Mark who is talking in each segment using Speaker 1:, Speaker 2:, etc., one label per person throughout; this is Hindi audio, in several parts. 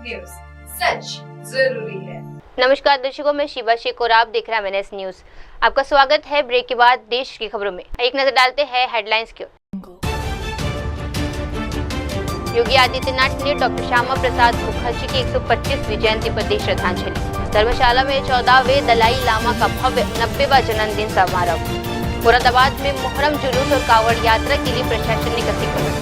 Speaker 1: न्यूज, सच जरूरी है।
Speaker 2: नमस्कार दर्शकों, मैं शिवा शेख और आप देख रहे हैं MNS न्यूज। आपका स्वागत है। ब्रेक के बाद देश की खबरों में एक नजर डालते हैं हेडलाइंस की ओर। योगी आदित्यनाथ ने डॉक्टर श्यामा प्रसाद मुखर्जी की 125वीं जयंती पर दी श्रद्धांजलि। धर्मशाला में 14वें दलाई लामा का भव्य 90वां जन्मदिन समारोह। मुरादाबाद में मुहर्रम जुलूस और कांवड़ यात्रा के लिए प्रशासन ने कसी कमर।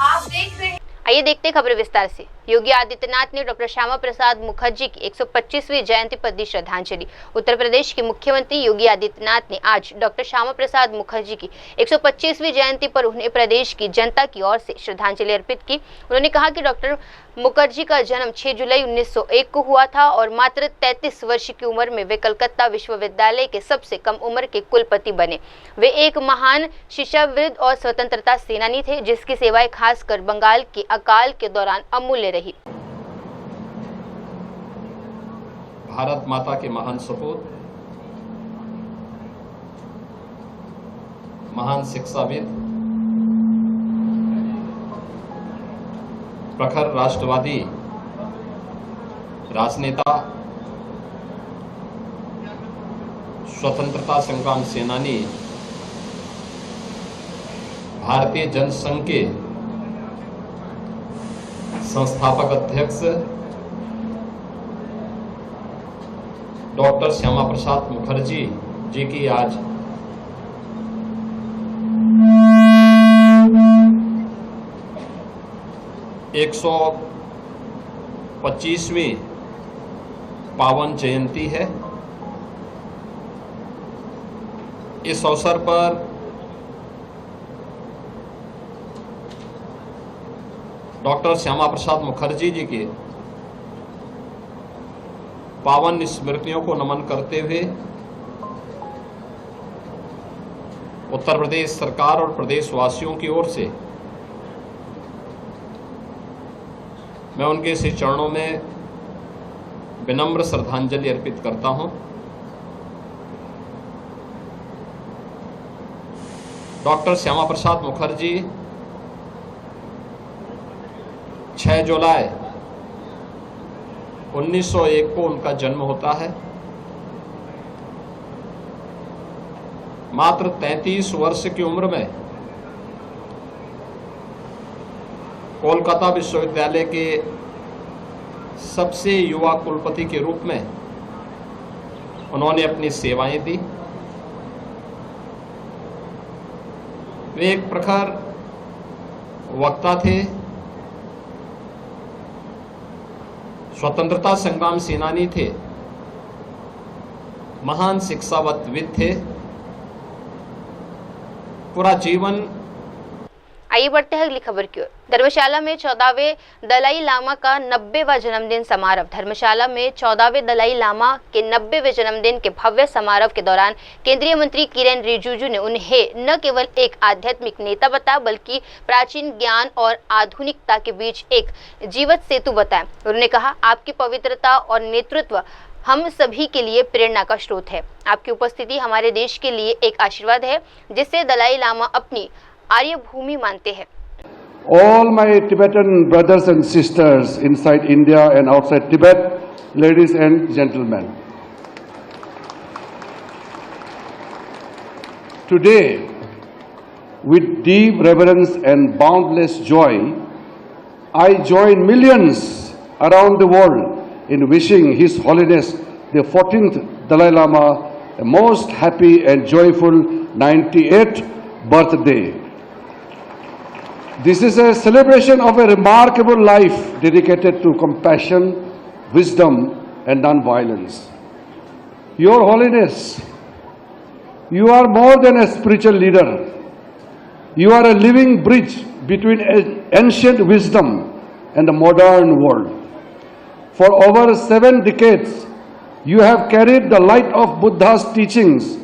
Speaker 1: आप देख रहे हैं।
Speaker 2: आइए देखते हैं खबरें विस्तार से। योगी आदित्यनाथ ने डॉक्टर श्यामा प्रसाद मुखर्जी की 125वीं जयंती पर दी श्रद्धांजलि। उत्तर प्रदेश के मुख्यमंत्री योगी आदित्यनाथ ने आज डॉक्टर श्यामा प्रसाद मुखर्जी की 125वीं जयंती पर उन्हें प्रदेश की जनता की ओर से श्रद्धांजलि अर्पित की। उन्होंने कहा कि डॉक्टर मुखर्जी का जन्म 6 जुलाई 1901 को हुआ था और मात्र 33 वर्ष की उम्र में वे कलकत्ता विश्वविद्यालय के सबसे कम उम्र के कुलपति बने। वे एक महान शिक्षाविद और स्वतंत्रता सेनानी थे, जिसकी सेवाएं खासकर बंगाल के अकाल के दौरान अमूल्य रही।
Speaker 3: भारत माता के महान सपूत, महान शिक्षाविद, प्रखर राष्ट्रवादी राजनेता, स्वतंत्रता संग्राम सेनानी, भारतीय जनसंघ के संस्थापक अध्यक्ष डॉक्टर श्यामा प्रसाद मुखर्जी जी की आज 125वीं पावन जयंती है। इस अवसर पर डॉक्टर श्यामा प्रसाद मुखर्जी जी के पावन स्मृतियों को नमन करते हुए उत्तर प्रदेश सरकार और प्रदेशवासियों की ओर से मैं उनके श्री चरणों में विनम्र श्रद्धांजलि अर्पित करता हूं। डॉक्टर श्यामा प्रसाद मुखर्जी 6 जुलाई 1901 को उनका जन्म होता है। मात्र 33 वर्ष की उम्र में कोलकाता विश्वविद्यालय के सबसे युवा कुलपति के रूप में उन्होंने अपनी सेवाएं दी। वे एक प्रखर वक्ता थे, स्वतंत्रता संग्राम सेनानी थे, महान शिक्षाविद थे। पूरा जीवन।
Speaker 2: आइए बढ़ते हैं अगली खबर की ओर। धर्मशाला में 14वें दलाई लामा का 90वां जन्मदिन समारोह। धर्मशाला में 14वें दलाई लामा के 90वें जन्मदिन के भव्य समारोह के दौरान केंद्रीय मंत्री किरेन रिजिजू ने उन्हें न केवल एक आध्यात्मिक नेता बताया, बल्कि प्राचीन ज्ञान और आधुनिकता के बीच एक जीवंत सेतु बताया। उन्होंने कहा, आपकी पवित्रता और नेतृत्व हम सभी के लिए प्रेरणा का स्रोत है। आपकी उपस्थिति हमारे देश के लिए एक आशीर्वाद है, जिससे दलाई लामा अपनी आर्य भूमि मानते हैं।
Speaker 4: All my Tibetan brothers and sisters inside India and outside Tibet, ladies and gentlemen. Today, with deep reverence and boundless joy, I join millions around the world in wishing His Holiness the 14th Dalai Lama a most happy and joyful 98th birthday. This is a celebration of a remarkable life dedicated to compassion, wisdom, and non-violence. Your Holiness, you are more than a spiritual leader. You are a living bridge between ancient wisdom and the modern world. For over 7 decades, you have carried the light of Buddha's teachings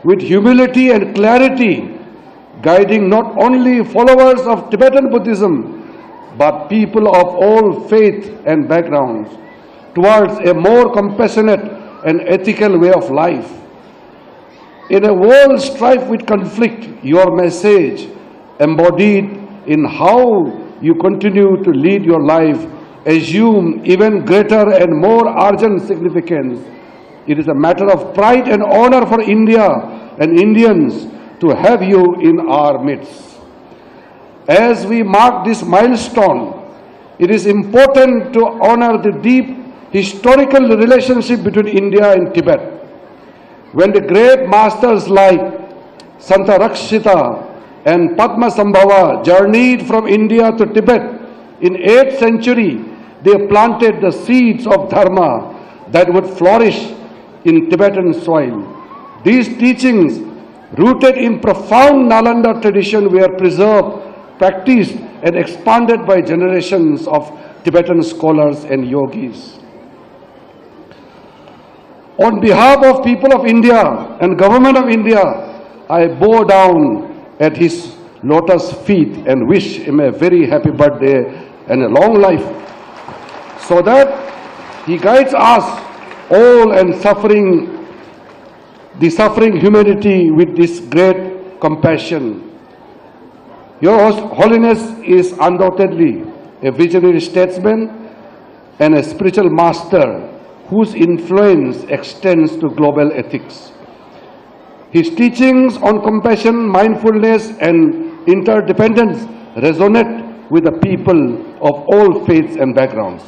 Speaker 4: with humility and clarity, guiding not only followers of Tibetan Buddhism, but people of all faith and backgrounds towards a more compassionate and ethical way of life. In a world strife with conflict, your message embodied in how you continue to lead your life, assume even greater and more urgent significance. It is a matter of pride and honor for India and Indians to have you in our midst. As we mark this milestone, it is important to honor the deep historical relationship between India and Tibet. When the great masters like Santa Rakshita and Padmasambhava journeyed from India to Tibet in 8th century, they planted the seeds of dharma that would flourish in Tibetan soil. These teachings, rooted in profound Nalanda tradition, were preserved, practiced and expanded by generations of Tibetan scholars and yogis. On behalf of people of India and government of India, I bow down at his lotus feet and wish him a very happy birthday and a long life, so that he guides us all and the suffering humanity with this great compassion. Your Holiness is undoubtedly a visionary statesman and a spiritual master whose influence extends to global ethics. His teachings on compassion, mindfulness and interdependence resonate with the people of all faiths and backgrounds.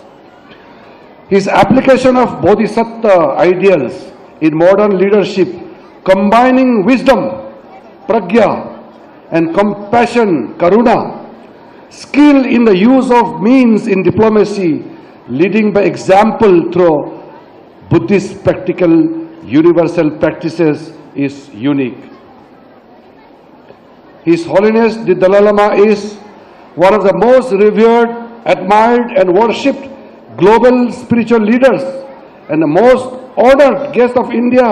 Speaker 4: His application of Bodhisattva ideals in modern leadership, combining wisdom, pragya, and compassion, karuna, skill in the use of means in diplomacy, leading by example through Buddhist practical universal practices, is unique. His Holiness the Dalai Lama is one of the most revered, admired and worshipped global spiritual leaders and the most honored guest of India.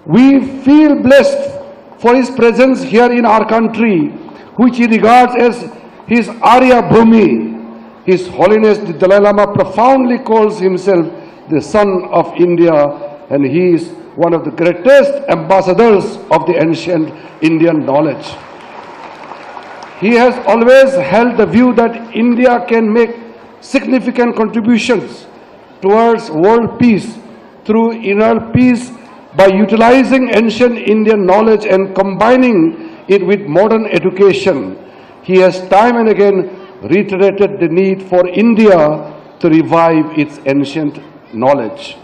Speaker 4: We feel blessed for his presence here in our country, which he regards as his Arya Bhumi. His Holiness the Dalai Lama profoundly calls himself the son of India, and he is one of the greatest ambassadors of the ancient Indian knowledge. He has always held the view that India can make significant contributions towards world peace through inner peace by utilizing ancient Indian knowledge and combining it with modern education. He has time and again reiterated the need for India to revive its ancient knowledge.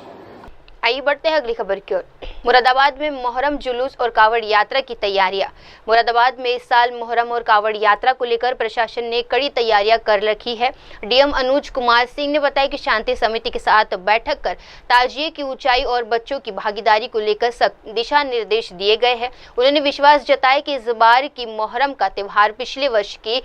Speaker 2: आइए बढ़ते हैं अगली खबर की ओर। मुरादाबाद में मोहर्रम जुलूस और कावड़ यात्रा की तैयारियां। मुरादाबाद में इस साल मोहर्रम और कावड़ यात्रा को लेकर प्रशासन ने कड़ी तैयारियां कर रखी है। डीएम अनुज कुमार सिंह ने बताया कि शांति समिति के साथ बैठक कर ताजिए की ऊंचाई और बच्चों की भागीदारी को लेकर सख्त दिशा निर्देश दिए गए हैं। उन्होंने विश्वास जताया कि इस बार की मोहर्रम का त्यौहार पिछले वर्ष की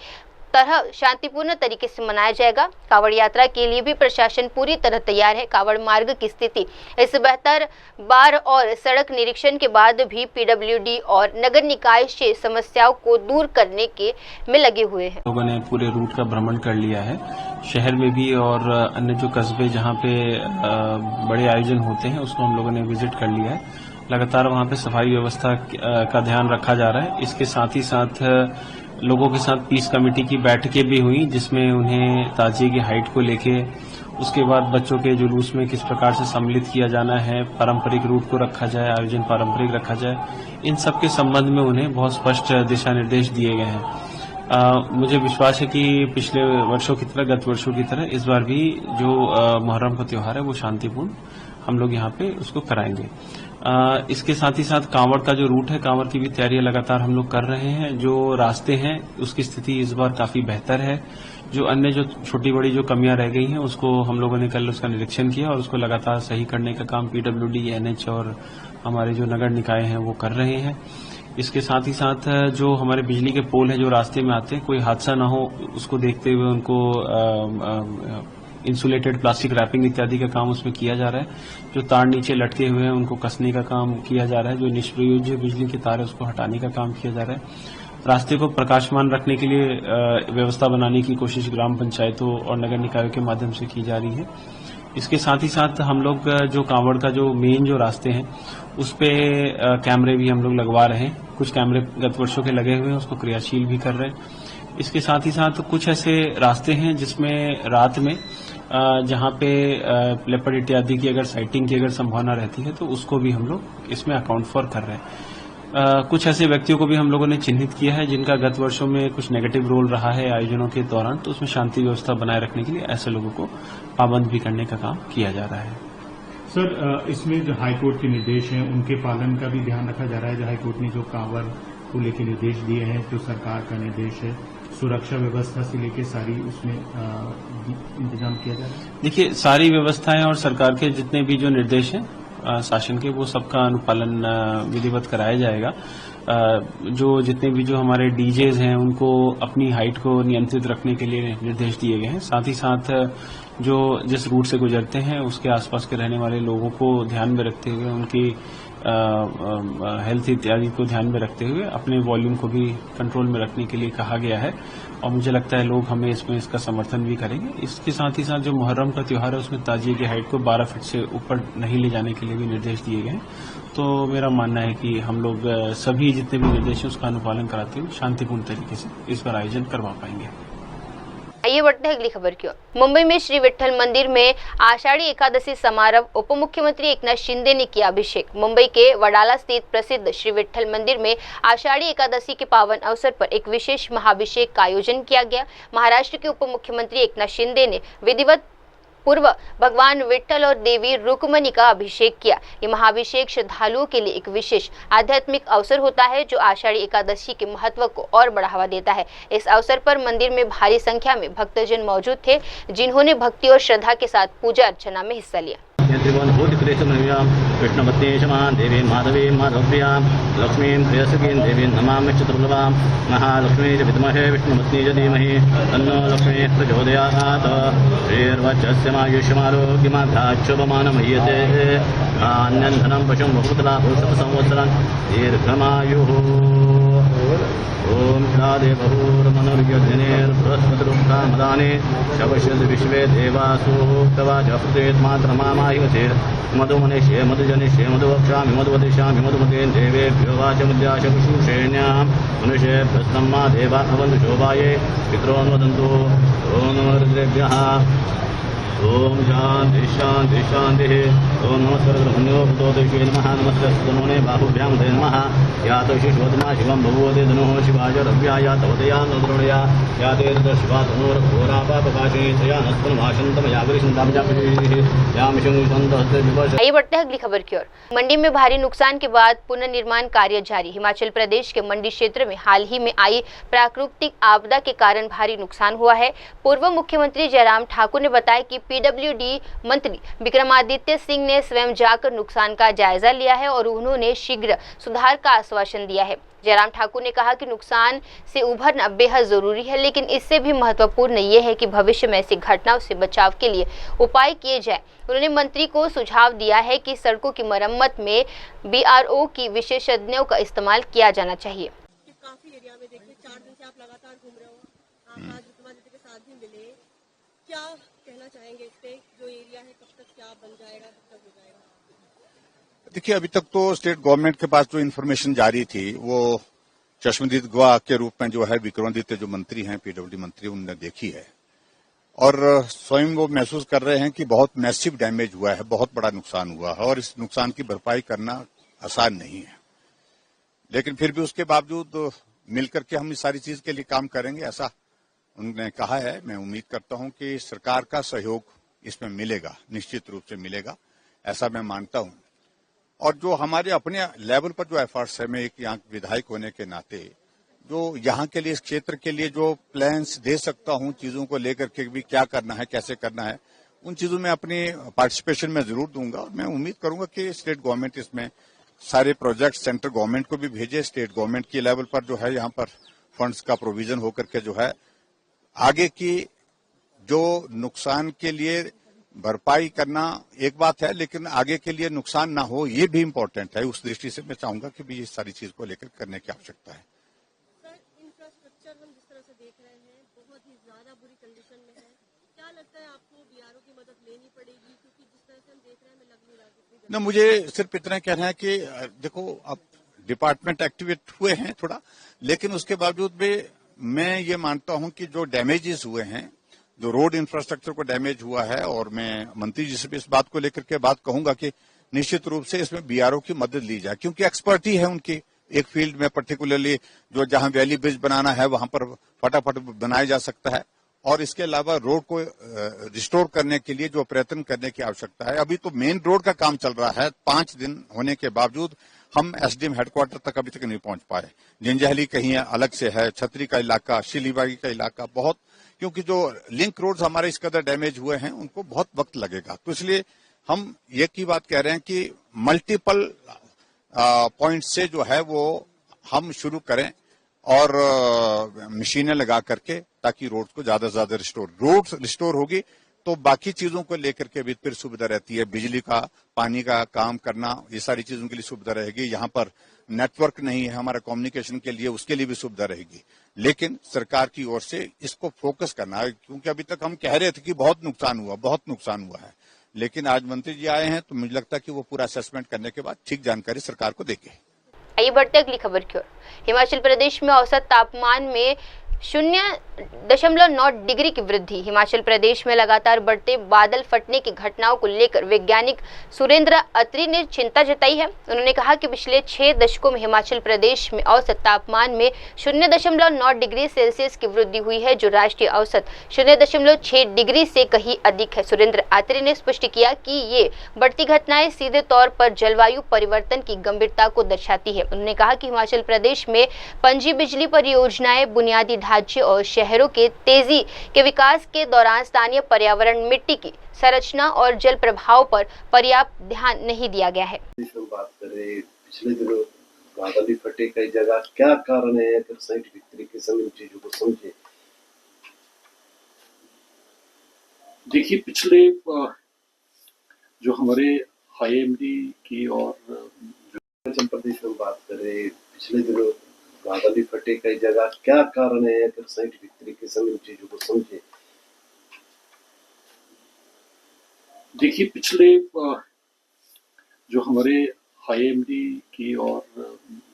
Speaker 2: तरह शांतिपूर्ण तरीके से मनाया जाएगा। कावड़ यात्रा के लिए भी प्रशासन पूरी तरह तैयार है। कावड़ मार्ग की स्थिति इस बेहतर बार और सड़क निरीक्षण के बाद भी पीडब्ल्यूडी और नगर निकाय से समस्याओं को दूर करने के में लगे हुए हैं।
Speaker 5: लोगों ने पूरे रूट का भ्रमण कर लिया है, शहर में भी और अन्य जो कस्बे जहां पे बड़े आयोजन होते हैं उसको हम लोगों ने विजिट कर लिया है। लगातार वहां पे सफाई व्यवस्था का ध्यान रखा जा रहा है। इसके साथ ही साथ लोगों के साथ पीस कमेटी की बैठकें भी हुई, जिसमें उन्हें ताजिए की हाइट को लेके, उसके बाद बच्चों के जुलूस में किस प्रकार से सम्मिलित किया जाना है, पारंपरिक रूट को रखा जाए, आयोजन पारंपरिक रखा जाए, इन सब के संबंध में उन्हें बहुत स्पष्ट दिशा निर्देश दिए गए हैं। मुझे विश्वास है कि पिछले वर्षों की तरह, गत वर्षों की तरह इस बार भी जो मुहर्रम का त्योहार है वो शांतिपूर्ण हम लोग यहाँ पे उसको कराएंगे। इसके साथ ही साथ कांवड़ का जो रूट है, कांवड़ की भी तैयारियां लगातार हम लोग कर रहे हैं। जो रास्ते हैं उसकी स्थिति इस बार काफी बेहतर है। जो अन्य जो छोटी बड़ी जो कमियां रह गई हैं उसको हम लोगों ने कल उसका निरीक्षण किया और उसको लगातार सही करने का काम पीडब्ल्यूडी, एनएच और हमारे जो नगर निकाय हैं वो कर रहे हैं। इसके साथ ही साथ जो हमारे बिजली के पोल हैं जो रास्ते में आते हैं, कोई हादसा न हो उसको देखते हुए उनको इंसुलेटेड प्लास्टिक रैपिंग इत्यादि का काम उसमें किया जा रहा है। जो तार नीचे लटके हुए हैं उनको कसने का काम किया जा रहा है। जो निष्प्रयोज्य बिजली के तार है उसको हटाने का काम किया जा रहा है। रास्ते को प्रकाशमान रखने के लिए व्यवस्था बनाने की कोशिश ग्राम पंचायतों और नगर निकायों के माध्यम से की जा रही है। इसके साथ ही साथ हम लोग जो कांवड़ का जो मेन जो रास्ते हैं उस पे कैमरे भी हम लोग लगवा रहे हैं। कुछ कैमरे गत वर्षों के लगे हुए हैं, उसको क्रियाशील भी कर रहे हैं। इसके साथ ही साथ कुछ ऐसे रास्ते हैं जिसमें रात में जहां पे लेपर्ड इत्यादि की अगर साइटिंग की अगर संभावना रहती है तो उसको भी हम लोग इसमें अकाउंट फॉर कर रहे हैं। कुछ ऐसे व्यक्तियों को भी हम लोगों ने चिन्हित किया है जिनका गत वर्षों में कुछ नेगेटिव रोल रहा है आयोजनों के दौरान, तो उसमें शांति व्यवस्था बनाए रखने के लिए ऐसे लोगों को पाबंद भी करने का काम किया जा रहा है।
Speaker 6: सर, इसमें जो हाईकोर्ट के निर्देश हैं उनके पालन का भी ध्यान रखा जा रहा है। जो हाईकोर्ट ने जो कांवड़ को लेकर निर्देश दिए हैं, जो सरकार का निर्देश है, सुरक्षा व्यवस्था से लेकर सारी उसमें इंतजाम किया जा रहा है।
Speaker 5: देखिए, सारी व्यवस्थाएं और सरकार के जितने भी जो निर्देश हैं शासन के, वो सबका अनुपालन विधिवत कराया जाएगा। जो जितने भी जो हमारे डीजेज हैं उनको अपनी हाइट को नियंत्रित रखने के लिए निर्देश दिए गए हैं। साथ ही साथ जो जिस रूट से गुजरते हैं उसके आसपास के रहने वाले लोगों को ध्यान में रखते हुए, उनकी हेल्थ इत्यादि को ध्यान में रखते हुए अपने वॉल्यूम को भी कंट्रोल में रखने के लिए कहा गया है। और मुझे लगता है लोग हमें इसमें इसका समर्थन भी करेंगे। इसके साथ ही साथ जो मुहर्रम का त्योहार है उसमें ताजिए की हाइट को 12 फीट से ऊपर नहीं ले जाने के लिए भी निर्देश दिए गए हैं। तो मेरा मानना है कि हम लोग सभी जितने भी निर्देश हैं उसका अनुपालन कराते हुए शांतिपूर्ण तरीके से इस बार आयोजन करवा पाएंगे।
Speaker 2: आइए बढ़ते हैं अगली खबर की ओर। मुंबई में श्री विट्ठल मंदिर में आषाढ़ी एकादशी समारोह उप मुख्यमंत्री एकनाथ शिंदे ने किया अभिषेक। मुंबई के वडाला स्थित प्रसिद्ध श्री विट्ठल मंदिर में आषाढ़ी एकादशी के पावन अवसर पर एक विशेष महाभिषेक का आयोजन किया गया। महाराष्ट्र के उप मुख्यमंत्री एकनाथ शिंदे ने विधिवत पूर्व भगवान विट्ठल और देवी रुक्मणी का अभिषेक किया। ये महाभिषेक श्रद्धालुओं के लिए एक विशेष आध्यात्मिक अवसर होता है जो आषाढ़ी एकादशी के महत्व को और बढ़ावा देता है। इस अवसर पर मंदिर में भारी संख्या में भक्तजन मौजूद थे जिन्होंने भक्ति और श्रद्धा के साथ पूजा अर्चना में हिस्सा लिया। कृष्णपत्नीशमां देवीं माधवीं माधव्यां लक्ष्मीं प्रियसखीं देवीं नमामि चतुर्लभां महालक्ष्मी च विद्महे विष्णुपत्नी च धीमहि तन्नो लक्ष्मीः प्रचोदयात्। श्रीर्वक्षस्यमायुष्यमारोग्यमाभ्याच्छुभमानमह्यते धान्यं पशुं बहुतलाभो शतसंवत्सरान् दीर्घमायुः। ओम शादेवहुर्मनुर्यजनेर्बृहस्पतिरुक्तामदाने शवशद विश्वे देवासु तवाजफ्रेत्मात्रमामाहिमते मधुमनिषे मधुजनिषे मधुवक्षामि मधुवदिशामि मधुमते देवेभ्यो वाचमुद्याशपुषुषेण्यां मनुष्येभ्यस्तं मा देवा अवन्तु शोभाये पितॄन्वदन्तु। ओम नमो रुद्रेभ्यः। ओम शांति शांति शांति। ओम नमस्कार ब्रह्मण्यो भूतोदेशे नमः। नमस्कार सुतनोने बाहुभ्यां दे नमः। या तो शिशोदमा शिवं भगवते धनुः शिवाय रव्याया तवदया नद्रोणया या ते शिवा धनुर घोरापापकाशे तया नस्पन भाषन्तम यागरिषन्ताम जापति या मिशं संतहस्ते विवश। आइए बढ़ते हैं अगली खबर की ओर। मंडी में भारी नुकसान के बाद पुनर्निर्माण कार्य जारी। हिमाचल प्रदेश के मंडी क्षेत्र में हाल ही में आई प्राकृतिक आपदा के कारण भारी नुकसान हुआ है। पूर्व मुख्यमंत्री जयराम ठाकुर ने बताया कि पीडब्ल्यूडी मंत्री विक्रमादित्य सिंह ने स्वयं जाकर नुकसान का जायजा लिया है और उन्होंने शीघ्र सुधार का आश्वासन दिया है। जयराम ठाकुर ने कहा कि नुकसान से उभरना बेहद जरूरी है, लेकिन इससे भी महत्वपूर्ण ये है कि भविष्य में ऐसी घटनाओं से बचाव के लिए उपाय किए जाए। उन्होंने मंत्री को सुझाव दिया है कि सड़कों की मरम्मत में बीआरओ की विशेषज्ञों का इस्तेमाल किया जाना चाहिए।
Speaker 7: काफी एरिया में देखिए 4 दिन से आप लगातार घूम रहे हो, आज विक्रमादित्य के साथ भी मिले, क्या कहना चाहेंगे इस पे? जो एरिया है कब तक क्या बन जाएगा, कब तक हो जाएगा?
Speaker 8: देखिए, अभी तक तो स्टेट गवर्नमेंट के पास जो इन्फॉर्मेशन जारी थी वो चश्मदीद गवाह के रूप में जो है विक्रमादित्य जो मंत्री हैं, पीडब्ल्यूडी मंत्री, उन्होंने देखी है और स्वयं वो महसूस कर रहे हैं कि बहुत मैसिव डैमेज हुआ है, बहुत बड़ा नुकसान हुआ है और इस नुकसान की भरपाई करना आसान नहीं है। लेकिन फिर भी उसके बावजूद मिलकर के हम इस सारी चीज के लिए काम करेंगे, ऐसा उन्होंने कहा है। मैं उम्मीद करता हूं कि सरकार का सहयोग इसमें मिलेगा, निश्चित रूप से मिलेगा, ऐसा मैं मानता हूं। और जो हमारे अपने लेवल पर जो एफर्ट्स है, मैं एक यहाँ विधायक होने के नाते जो यहाँ के लिए, इस क्षेत्र के लिए जो प्लान्स दे सकता हूँ, चीजों को लेकर के भी क्या करना है, कैसे करना है, उन चीजों में अपनी पार्टिसिपेशन में जरूर दूंगा। और मैं उम्मीद करूंगा कि स्टेट गवर्नमेंट इसमें सारे प्रोजेक्ट सेंट्रल गवर्नमेंट को भी भेजे, स्टेट गवर्नमेंट के लेवल पर जो है यहाँ पर फंड्स का प्रोविजन होकर के जो है आगे की जो नुकसान के लिए भरपाई करना एक बात है, लेकिन आगे के लिए नुकसान ना हो ये भी इम्पोर्टेंट है। उस दृष्टि से मैं चाहूंगा कि भी ये सारी चीज को लेकर करने की आवश्यकता है।
Speaker 7: सर, इंफ्रास्ट्रक्चर हम जिस तरह से देख रहे हैं बहुत ही ज्यादा बुरी कंडीशन में है, क्या लगता है आपको बीआरओ की मदद लेनी पड़ेगी?
Speaker 8: न मुझे सिर्फ इतना कहना है कि देखो अब डिपार्टमेंट एक्टिवेट हुए हैं थोड़ा, लेकिन उसके बावजूद भी मैं ये मानता हूं कि जो डैमेजेस हुए हैं, जो रोड इंफ्रास्ट्रक्चर को डैमेज हुआ है, और मैं मंत्री जी से भी इस बात को लेकर के बात कहूंगा कि निश्चित रूप से इसमें बीआरओ की मदद ली जाए, क्योंकि एक्सपर्ट ही है उनकी एक फील्ड में, पर्टिकुलरली जो जहां वैली ब्रिज बनाना है वहां पर फटाफट बनाया जा सकता है, और इसके अलावा रोड को रिस्टोर करने के लिए जो प्रयत्न करने की आवश्यकता है। अभी तो मेन रोड का काम चल रहा है, 5 दिन होने के बावजूद हम एसडीएम हेडक्वार्टर तक अभी तक नहीं पहुंच पाए। जिंजहली कहीं अलग से है, छतरी का इलाका, शिलीबागी का इलाका, बहुत, क्योंकि जो लिंक रोड्स हमारे इस कदर डैमेज हुए हैं उनको बहुत वक्त लगेगा। तो इसलिए हम ये की बात कह रहे हैं कि मल्टीपल पॉइंट से जो है वो हम शुरू करें और मशीनें लगा करके, ताकि रोड को ज्यादा से ज्यादा रोड रिस्टोर होगी तो बाकी चीजों को लेकर के भी फिर सुविधा रहती है। बिजली का, पानी का काम करना, ये सारी चीजों के लिए सुविधा रहेगी। यहाँ पर नेटवर्क नहीं है हमारा कम्युनिकेशन के लिए, उसके लिए भी सुविधा रहेगी। लेकिन सरकार की ओर से इसको फोकस करना है, क्योंकि अभी तक हम कह रहे थे कि बहुत नुकसान हुआ है, लेकिन आज मंत्री जी आए हैं तो मुझे लगता है कि वो पूरा असेसमेंट करने के बाद ठीक जानकारी सरकार को देंगे।
Speaker 2: आइए बढ़ते अगली खबर की ओर। हिमाचल प्रदेश में औसत तापमान में 0.9 डिग्री की वृद्धि। हिमाचल प्रदेश में लगातार बढ़ते बादल फटने की घटनाओं को लेकर वैज्ञानिक सुरेंद्र अत्री ने चिंता जताई है। उन्होंने कहा कि पिछले 6 दशकों में हिमाचल प्रदेश में औसत तापमान में 0.9 डिग्री सेल्सियस की वृद्धि हुई है, जो राष्ट्रीय औसत 0.6 डिग्री से कहीं अधिक है। सुरेंद्र अत्री ने स्पष्ट किया कि ये बढ़ती घटनाएं सीधे तौर पर जलवायु परिवर्तन की गंभीरता को दर्शाती है। उन्होंने कहा कि हिमाचल प्रदेश में पनजी बिजली परियोजनाएं, बुनियादी ढांचे और शहरों के तेजी के विकास के दौरान स्थानीय पर्यावरण, मिट्टी की संरचना और जल प्रभाव पर पर्याप्त ध्यान नहीं दिया गया है।
Speaker 9: बात करें पिछले दिनों बादल भी फटे कई जगह, क्या कारण है? अगर साइंटिफिक तरीके से इन चीजों को समझे।
Speaker 10: देखिए, पिछले जो हमारे IMD की और
Speaker 9: हिमाचल प्रदेश में बात करें पिछले दिनों बादल भी फटे कई जगह, क्या कारण है? अगर साइंटिफिक तरीके से इन चीजों को समझे।
Speaker 10: देखिए, पिछले जो हमारे IMD की और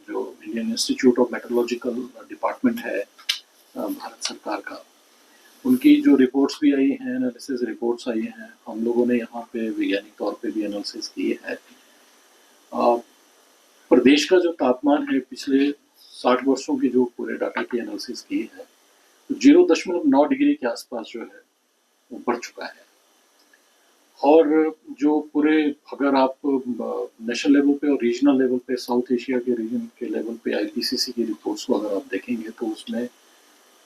Speaker 10: जो Indian institute of meteorological department है भारत सरकार का, उनकी जो रिपोर्ट्स भी आई हैं, एनालिसिस रिपोर्ट्स आई हैं, हम लोगों ने यहाँ पे वैज्ञानिक तौर पे भी एनालिसिस किए हैं। प्रदेश का जो तापमान है पिछले 60 वर्षों की जो पूरे डाटा की एनालिसिस की है, तो 0.9 डिग्री के आसपास जो है वो बढ़ चुका है। और जो पूरे, अगर आप नेशनल लेवल पे और रीजनल लेवल पे, साउथ एशिया के रीजन के लेवल पे IPCC की रिपोर्ट्स को अगर आप देखेंगे तो उसमें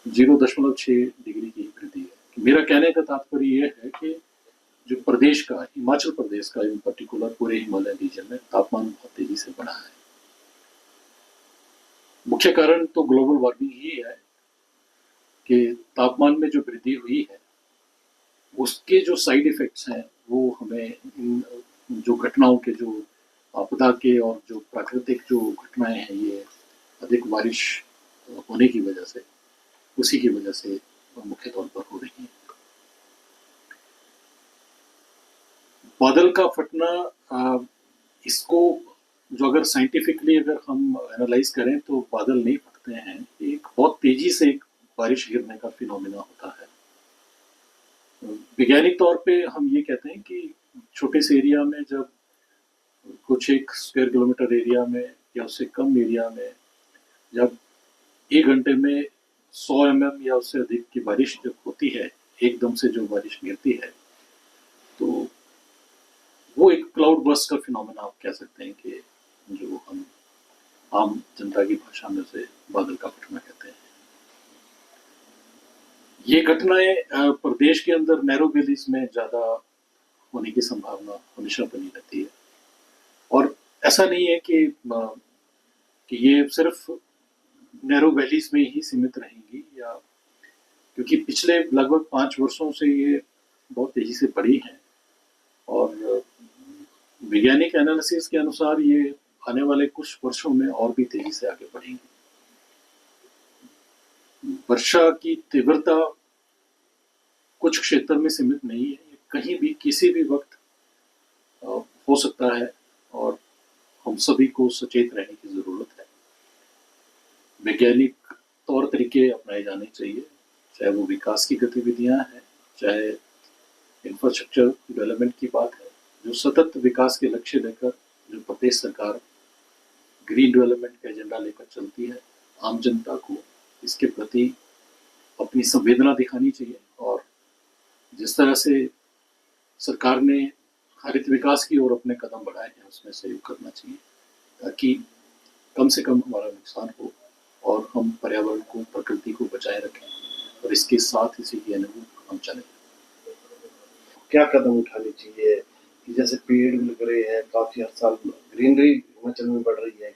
Speaker 10: 0.6 डिग्री की वृद्धि है। मेरा कहने का तात्पर्य ये है कि जो प्रदेश का, हिमाचल प्रदेश का इन पर्टिकुलर पूरे हिमालय रीजन में तापमान बहुत तेजी से बढ़ा है। मुख्य कारण तो ग्लोबल वार्मिंग ही है कि तापमान में जो वृद्धि हुई है उसके जो साइड इफेक्ट्स हैं वो हमें इन जो घटनाओं के, जो आपदा के और जो प्राकृतिक जो घटनाएं हैं, ये अधिक बारिश होने की वजह से, उसी की वजह से मुख्य तौर पर हो रही है। बादल का फटना, इसको जो अगर साइंटिफिकली अगर हम एनालाइज करें तो बादल नहीं फटते हैं, एक बहुत तेजी से एक बारिश गिरने का फिनोमेना होता है। वैज्ञानिक तौर पे हम ये कहते हैं कि छोटे से एरिया में, जब कुछ 1 स्क्वायर किलोमीटर एरिया में या उससे कम एरिया में जब 1 घंटे में 100 mm या उससे अधिक की बारिश जब होती है, एकदम से जो बारिश गिरती है, तो वो एक क्लाउड बर्स्ट का फिनोमेना आप कह सकते हैं कि जो हम आम जनता की भाषा में से बादल का फटना कहते हैं। ये घटनाएं प्रदेश के अंदर नैरो वैलीज में ज्यादा होने की संभावना हमेशा बनी रहती है। और ऐसा नहीं है कि ये सिर्फ नैरो वैलीज में ही सीमित रहेंगी, या क्योंकि पिछले लगभग 5 वर्षों से ये बहुत तेजी से बढ़ी हैं और वैज्ञानिक एनालिसिस के अनुसार ये आने वाले कुछ वर्षों में और भी तेजी से आगे बढ़ेंगी। वर्षा की तीव्रता कुछ क्षेत्र में सीमित नहीं है, कहीं भी किसी भी वक्त हो सकता है और हम सभी को सचेत रहने की जरूरत है। वैज्ञानिक तौर तरीके अपनाए जाने चाहिए, चाहे वो विकास की गतिविधियां हैं, चाहे इंफ्रास्ट्रक्चर डेवलपमेंट की बात है। जो सतत विकास के लक्ष्य लेकर जो प्रदेश सरकार ग्रीन डेवलपमेंट का एजेंडा लेकर चलती है, आम जनता को इसके प्रति अपनी संवेदना दिखानी चाहिए और जिस तरह से सरकार ने हरित विकास की ओर अपने कदम बढ़ाए हैं उसमें सहयोग करना चाहिए, ताकि कम से कम हमारा नुकसान हो और हम पर्यावरण को, प्रकृति को बचाए रखें और इसके साथ इसी के अनुरूप हम चलें।
Speaker 9: क्या कदम उठाने चाहिए कि जैसे पेड़ लग रहे हैं, काफी हर साल ग्रीनरी हिमाचल में बढ़ रही है?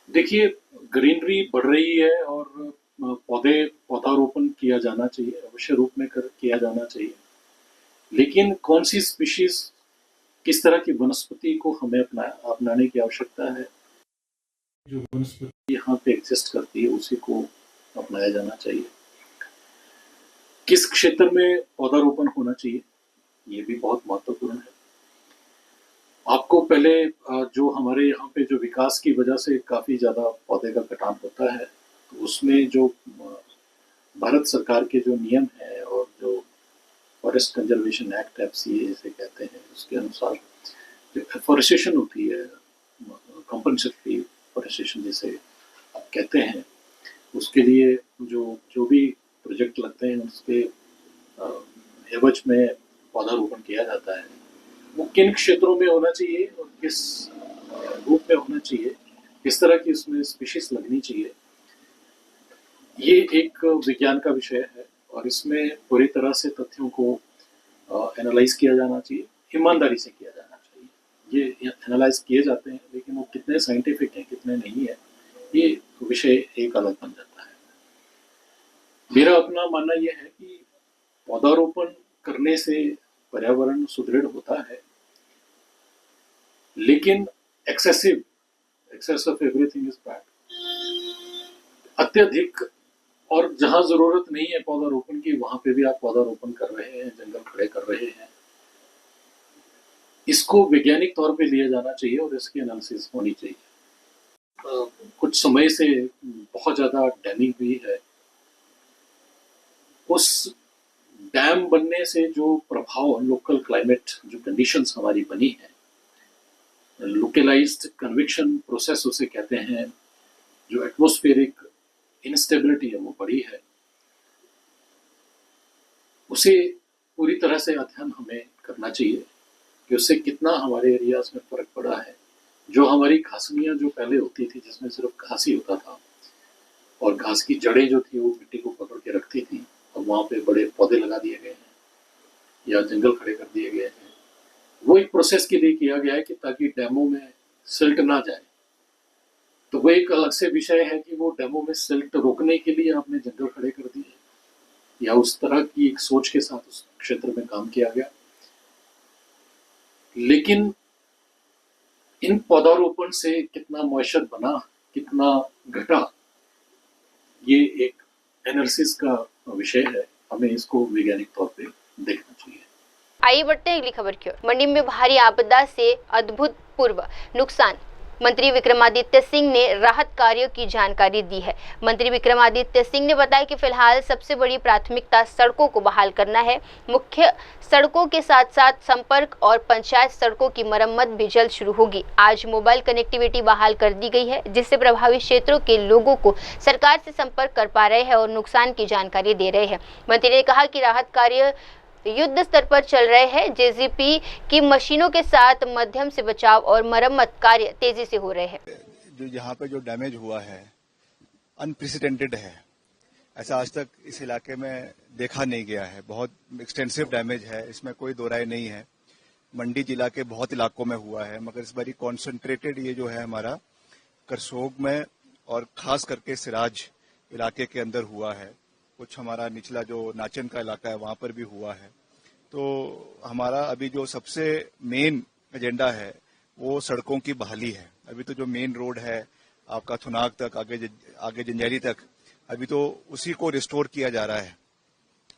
Speaker 10: देखिए, ग्रीनरी बढ़ रही है और पौधारोपण किया जाना चाहिए, अवश्य रूप में किया जाना चाहिए, लेकिन कौन सी स्पीशीज, किस तरह की वनस्पति को हमें अपनाने की आवश्यकता है, जो वनस्पति यहाँ पे एग्जिस्ट करती है उसी को अपनाया जाना चाहिए। किस क्षेत्र में पौधारोपण होना चाहिए ये भी बहुत महत्वपूर्ण है। आपको पहले जो हमारे यहाँ पे जो विकास की वजह से काफी ज्यादा पौधे का कटान होता है, तो उसमें जो भारत सरकार के जो नियम है और जो फॉरेस्ट कंजर्वेशन एक्ट FCA जिसे कहते हैं, उसके अनुसार जो एफॉरेस्टेशन होती है, कंपनसेटरी फॉरेस्टेशन जिसे आप कहते हैं, उसके लिए जो भी प्रोजेक्ट लगते हैं उसके एवज में पौधारोपण किया जाता है। वो किन क्षेत्रों में होना चाहिए और किस रूप में होना चाहिए, किस तरह की उसमें स्पीशीज लगनी चाहिए, ये एक विज्ञान का विषय है और इसमें पूरी तरह से तथ्यों को एनालाइज किया जाना चाहिए, ईमानदारी से किया जाना चाहिए। ये एनालाइज किए जाते हैं, लेकिन वो कितने साइंटिफिक हैं, कितने नहीं है, ये विषय एक अलग बन जाता है। मेरा अपना मानना यह है कि पौधारोपण करने से पर्यावरण सुदृढ़ होता है, लेकिन excess of everything is bad. अत्यधिक और जहां जरूरत नहीं है पौधारोपण की, वहां पे भी आप पौधारोपण कर रहे हैं, जंगल खड़े कर रहे हैं। इसको वैज्ञानिक तौर पे लिया जाना चाहिए और इसकी एनालिसिस होनी चाहिए। कुछ समय से बहुत ज्यादा डैमिंग हुई है। उस डैम बनने से जो प्रभाव, लोकल क्लाइमेट जो कंडीशंस हमारी बनी है, लोकलाइज्ड कन्वेक्शन प्रोसेस उसे कहते हैं, जो एटमॉस्फेरिक इंस्टेबिलिटी है वो बढ़ी है, उसे पूरी तरह से अध्ययन हमें करना चाहिए कि उससे कितना हमारे एरियाज में फर्क पड़ा है। जो हमारी घासनियाँ जो पहले होती थी, जिसमें सिर्फ घास ही होता था और घास की जड़ें जो थी वो मिट्टी को पकड़ के रखती थी, और वहाँ पे बड़े पौधे लगा दिए गए हैं या जंगल खड़े कर दिए गए हैं। वो एक प्रोसेस के लिए किया गया है कि ताकि डैमों में सिल्ट ना जाए। तो वो एक अलग से विषय है कि वो डैमों में सिल्ट रोकने के लिए आपने जंगल खड़े कर दिए, या उस तरह की एक सोच के साथ उस क्षेत्र में काम किया गया। लेकिन इन पौधारोपण से कितना मॉइस्चर बना, कितना घटा, ये एक एनालिसिस का विषय है। हमें इसको वैज्ञानिक तौर पे देखना चाहिए।
Speaker 2: आइए बढ़ते हैं अगली खबर की ओर। मंडी में भारी आपदा से अभूतपूर्व नुकसान, मंत्री विक्रमादित्य सिंह ने राहत कार्यों की जानकारी दी है। मंत्री विक्रमादित्य सिंह ने बताया कि फिलहाल सबसे बड़ी प्राथमिकता सड़कों को बहाल करना है। मुख्य सड़कों के साथ साथ संपर्क और पंचायत सड़कों की मरम्मत भी जल्द शुरू होगी। आज मोबाइल कनेक्टिविटी बहाल कर दी गई है, जिससे प्रभावित क्षेत्रों के लोगों को सरकार से संपर्क कर पा रहे हैं और नुकसान की जानकारी दे रहे हैं। मंत्री ने कहा कि राहत कार्य युद्ध स्तर पर चल रहे हैं। JCP की मशीनों के साथ मध्यम से बचाव और मरम्मत कार्य तेजी से हो रहे हैं।
Speaker 8: जो यहाँ पे जो डैमेज हुआ है अनप्रेसिडेंटेड है, ऐसा आज तक इस इलाके में देखा नहीं गया है। बहुत एक्सटेंसिव डैमेज है, इसमें कोई दो राय नहीं है। मंडी जिला के बहुत इलाकों में हुआ है, मगर इस बारी कॉन्सेंट्रेटेड ये जो है हमारा करसोग में और खास करके सिराज इलाके के अंदर हुआ है। कुछ हमारा निचला जो नाचन का इलाका है वहां पर भी हुआ है। तो हमारा अभी जो सबसे मेन एजेंडा है वो सड़कों की बहाली है। अभी तो जो मेन रोड है आपका थुनाग तक, आगे जंजैरी तक, अभी तो उसी को रिस्टोर किया जा रहा है।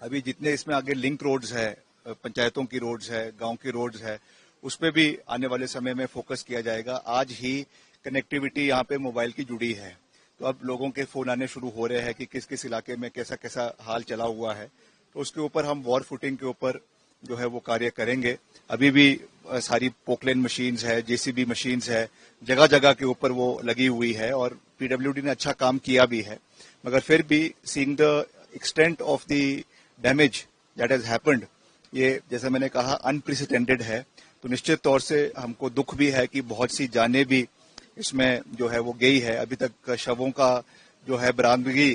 Speaker 8: अभी जितने इसमें आगे लिंक रोड्स है पंचायतों की रोड्स है, गांव की रोड्स है, उस पर भी आने वाले समय में फोकस किया जाएगा। आज ही कनेक्टिविटी यहाँ पे मोबाइल की जुड़ी है, तो अब लोगों के फोन आने शुरू हो रहे हैं कि किस किस इलाके में कैसा कैसा हाल चला हुआ है, तो उसके ऊपर हम वॉर फुटिंग के ऊपर जो है वो कार्य करेंगे। अभी भी सारी पोकलेन मशीन्स है, जेसीबी मशीन्स है, जगह जगह के ऊपर वो लगी हुई है और पीडब्ल्यूडी ने अच्छा काम किया भी है, मगर फिर भी seeing the extent of the damage that has happened, ये जैसे मैंने कहा अनप्रेसिडेंटेड है, तो निश्चित तौर से हमको दुख भी है कि बहुत सी जानें भी इसमें जो है वो गई है। अभी तक शवों का जो है बरामदगी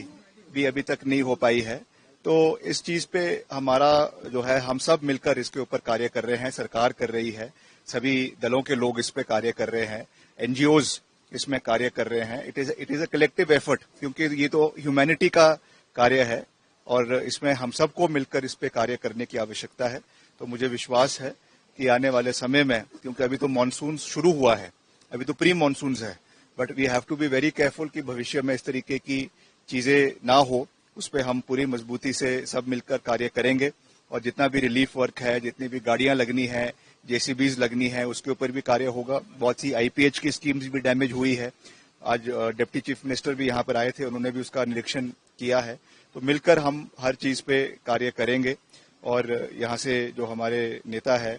Speaker 8: भी अभी तक नहीं हो पाई है, तो इस चीज पे हमारा जो है हम सब मिलकर इसके ऊपर कार्य कर रहे हैं। सरकार कर रही है, सभी दलों के लोग इस पे कार्य कर रहे हैं, एनजीओज इसमें कार्य कर रहे हैं। It is a collective effort, क्योंकि ये तो ह्यूमैनिटी का कार्य है और इसमें हम सबको मिलकर इस पे कार्य करने की आवश्यकता है। तो मुझे विश्वास है कि आने वाले समय में, क्योंकि अभी तो मानसून शुरू हुआ है, अभी तो प्री मानसून है, but we have to be very careful कि भविष्य में इस तरीके की चीजें ना हो, उस पर हम पूरी मजबूती से सब मिलकर कार्य करेंगे। और जितना भी रिलीफ वर्क है, जितनी भी गाड़ियां लगनी है, जेसीबीज लगनी है, उसके ऊपर भी कार्य होगा। बहुत सी आईपीएच की स्कीम्स भी डैमेज हुई है। आज डिप्टी चीफ मिनिस्टर भी यहाँ पर आए थे, उन्होंने भी उसका निरीक्षण किया है। तो मिलकर हम हर चीज पे कार्य करेंगे। और यहाँ से जो हमारे नेता है,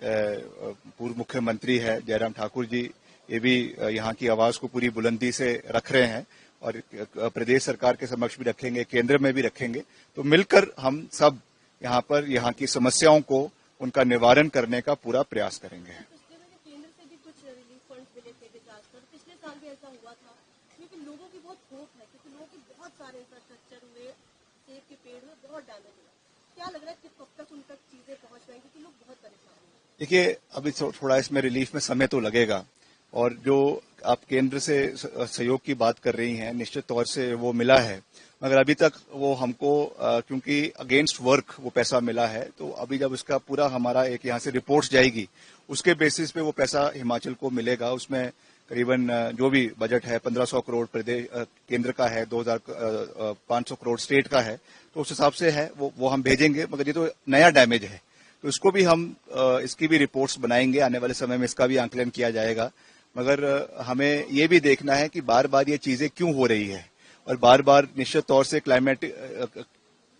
Speaker 8: पूर्व मुख्यमंत्री है जयराम ठाकुर जी, ये भी यहाँ की आवाज को पूरी बुलंदी से रख रहे हैं और प्रदेश सरकार के समक्ष भी रखेंगे, केंद्र में भी रखेंगे। तो मिलकर हम सब यहाँ पर यहाँ की समस्याओं को, उनका निवारण करने का पूरा प्रयास करेंगे।
Speaker 7: केंद्र से भी कुछ रिलीफ फंड मिले थे डिजास्टर, पिछले साल भी ऐसा हुआ था, क्योंकि लोगों की बहुत होप है, क्योंकि लोगों के बहुत सारे इंफ्रास्ट्रक्चर हुए, सेब के पेड़ हुए, बहुत डैमेज हुआ। क्या लग रहा है कि कब तक उन तक चीजें पहुंच पाएंगी, क्योंकि लोग बहुत परेशान हैं?
Speaker 8: देखिए, अभी थोड़ा इसमें रिलीफ में समय तो लगेगा, और जो आप केंद्र से सहयोग की बात कर रही हैं, निश्चित तौर से वो मिला है, मगर अभी तक वो हमको क्योंकि अगेंस्ट वर्क वो पैसा मिला है, तो अभी जब उसका पूरा हमारा एक यहाँ से रिपोर्ट्स जाएगी, उसके बेसिस पे वो पैसा हिमाचल को मिलेगा। उसमें करीबन जो भी बजट है 1500 करोड़ प्रदेश केंद्र का है, 2500 करोड़ स्टेट का है, तो उस हिसाब से है वो हम भेजेंगे। मगर ये तो नया डैमेज है, तो इसको भी हम इसकी भी रिपोर्ट्स बनाएंगे, आने वाले समय में इसका भी आंकलन किया जाएगा। मगर हमें ये भी देखना है कि बार बार ये चीजें क्यों हो रही है, और बार बार निश्चित तौर से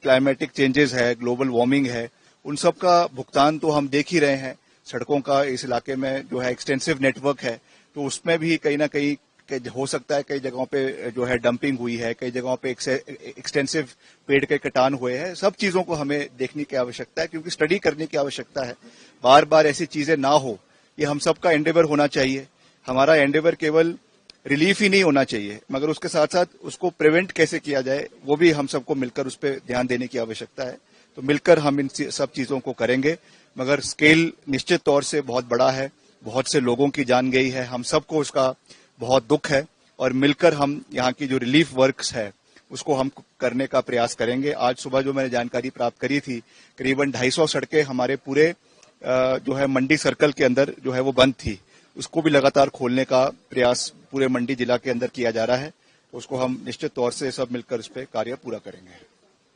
Speaker 8: क्लाइमेटिक चेंजेस है, ग्लोबल वार्मिंग है, उन सब का भुगतान तो हम देख ही रहे हैं। सड़कों का इस इलाके में जो है एक्सटेंसिव नेटवर्क है, तो उसमें भी कहीं ना कहीं हो सकता है कई जगहों पे जो है डंपिंग हुई है, कई जगहों पे एक्सटेंसिव पेड़ के कटान हुए हैं। सब चीजों को हमें देखने की आवश्यकता है, क्योंकि स्टडी करने की आवश्यकता है। बार बार ऐसी चीजें ना हो, ये हम सबका एंडेवर होना चाहिए। हमारा एंडेवर केवल रिलीफ ही नहीं होना चाहिए, मगर उसके साथ साथ उसको प्रिवेंट कैसे किया जाए, वो भी हम सबको मिलकर उस पर ध्यान देने की आवश्यकता है। तो मिलकर हम इन सब चीजों को करेंगे, मगर स्केल निश्चित तौर से बहुत बड़ा है, बहुत से लोगों की जान गई है, हम सबको उसका बहुत दुख है, और मिलकर हम यहाँ की जो रिलीफ वर्क्स है उसको हम करने का प्रयास करेंगे। आज सुबह जो मैंने जानकारी प्राप्त करी थी, करीबन 250 सड़कें हमारे पूरे जो है मंडी सर्कल के अंदर जो है वो बंद थी, उसको भी लगातार खोलने का प्रयास पूरे मंडी जिला के अंदर किया जा रहा है। तो उसको हम निश्चित तौर से सब मिलकर इस पे कार्य पूरा करेंगे।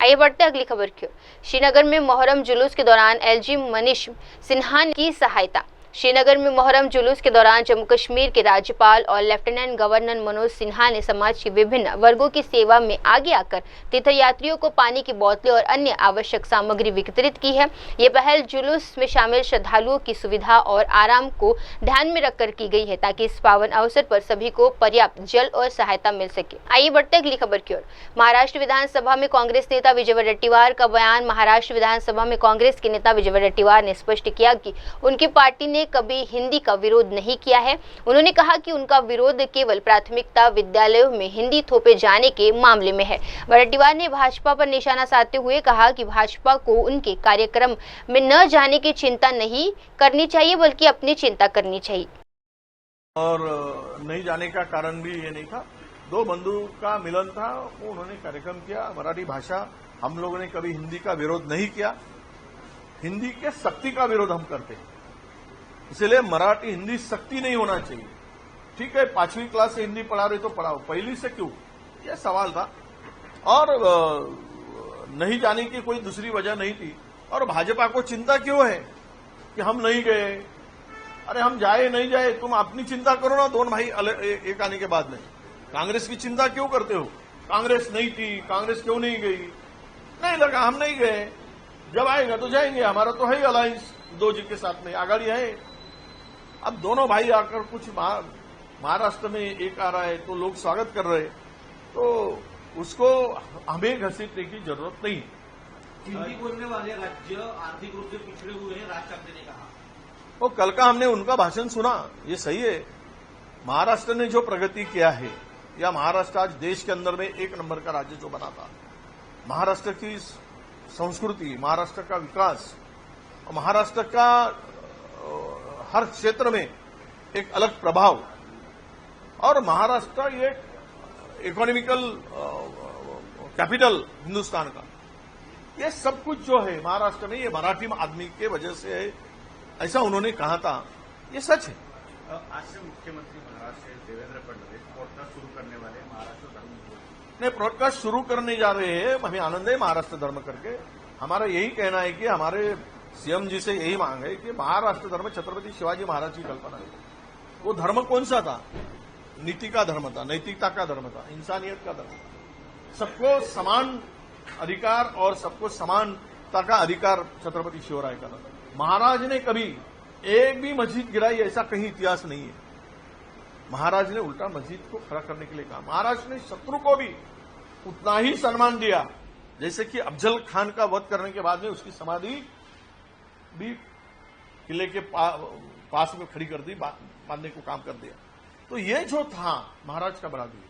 Speaker 2: आइए बढ़ते अगली खबर की ओर। श्रीनगर में मोहर्रम जुलूस के दौरान एलजी मनीष सिन्हा की सहायता। श्रीनगर में मोहर्रम जुलूस के दौरान जम्मू कश्मीर के राज्यपाल और लेफ्टिनेंट गवर्नर मनोज सिन्हा ने समाज के विभिन्न वर्गों की सेवा में आगे आकर तीर्थयात्रियों को पानी की बोतलें और अन्य आवश्यक सामग्री वितरित की है। ये पहल जुलूस में शामिल श्रद्धालुओं की सुविधा और आराम को ध्यान में रखकर की गई है, ताकि इस पावन अवसर पर सभी को पर्याप्त जल और सहायता मिल सके। आइए बढ़ते अगली खबर की ओर। महाराष्ट्र विधानसभा में कांग्रेस नेता विजय वडेट्टीवार का बयान। महाराष्ट्र विधानसभा में कांग्रेस के नेता विजय वडेट्टीवार ने स्पष्ट किया कि उनकी पार्टी ने कभी हिंदी का विरोध नहीं किया है। उन्होंने कहा कि उनका विरोध केवल प्राथमिकता विद्यालयों में हिंदी थोपे जाने के मामले में है। वडेट्टीवार ने भाजपा पर निशाना साधते हुए कहा कि भाजपा को उनके कार्यक्रम में न जाने की चिंता नहीं करनी चाहिए, बल्कि अपनी चिंता करनी चाहिए।
Speaker 11: और नहीं जाने का कारण भी ये नहीं था, दो बंधु का मिलन था, वो उन्होंने कार्यक्रम किया। मराठी भाषा, हम लोगों ने कभी हिंदी का विरोध नहीं किया, हिंदी के सख्ती का विरोध हम करते हैं। इसलिए मराठी हिंदी सख्ती नहीं होना चाहिए। ठीक है, 5वीं क्लास से हिंदी पढ़ा रहे तो पढ़ाओ, पहली से क्यों, यह सवाल था। और नहीं जाने की कोई दूसरी वजह नहीं थी। और भाजपा को चिंता क्यों है कि हम नहीं गए? अरे हम जाए नहीं जाए, तुम अपनी चिंता करो ना, दोनों भाई एक आने के बाद में। कांग्रेस की चिंता क्यों करते हो? कांग्रेस नहीं थी, कांग्रेस क्यों नहीं गई? नहीं लगा, हम नहीं गए, जब आएगा तो जाएंगे, हमारा तो है ही अलायंस दो जी के साथ में आगाड़ी है। अब दोनों भाई आकर कुछ महाराष्ट्र में एक आ रहा है तो लोग स्वागत कर रहे, तो उसको हमें घसीटने की जरूरत नहीं।
Speaker 12: हिंदी बोलने वाले राज्य आर्थिक रूप से पिछड़े हुए हैं, राज ठाकरे ने कहा।
Speaker 11: तो कल का हमने उनका भाषण सुना, ये सही है। महाराष्ट्र ने जो प्रगति किया है, या महाराष्ट्र आज देश के अंदर में एक नंबर का राज्य जो बना था, महाराष्ट्र की संस्कृति, महाराष्ट्र का विकास, महाराष्ट्र का हर क्षेत्र में एक अलग प्रभाव, और महाराष्ट्र ये इकोनॉमिकल कैपिटल हिंदुस्तान का, ये सब कुछ जो है महाराष्ट्र में, ये मराठी आदमी के वजह से है, ऐसा उन्होंने कहा था, ये सच है।
Speaker 12: आज से मुख्यमंत्री महाराष्ट्र देवेंद्र फडणवीस पॉडकास्ट शुरू करने वाले महाराष्ट्र धर्म
Speaker 11: नहीं, पॉडकास्ट शुरू करने जा रहे हैं, हमें आनंद है महाराष्ट्र धर्म करके। हमारा यही कहना है कि हमारे सीएम जी से यही मांग है कि महाराष्ट्र धर्म छत्रपति शिवाजी महाराज की कल्पना है। वो धर्म कौन सा था? नीति का धर्म था, नैतिकता का धर्म था, इंसानियत का धर्म था, सबको समान अधिकार और सबको समानता का अधिकार छत्रपति शिवराय का था। महाराज ने कभी एक भी मस्जिद गिराई ऐसा कहीं इतिहास नहीं है। महाराज ने उल्टा मस्जिद को खड़ा करने के लिए कहा। महाराज ने शत्रु को भी उतना ही सम्मान दिया, जैसे कि अफजल खान का वध करने के बाद में उसकी समाधि भी किले के पास में खड़ी कर दी, बांधने को काम कर दिया। तो ये जो था महाराज का बड़ा दिया,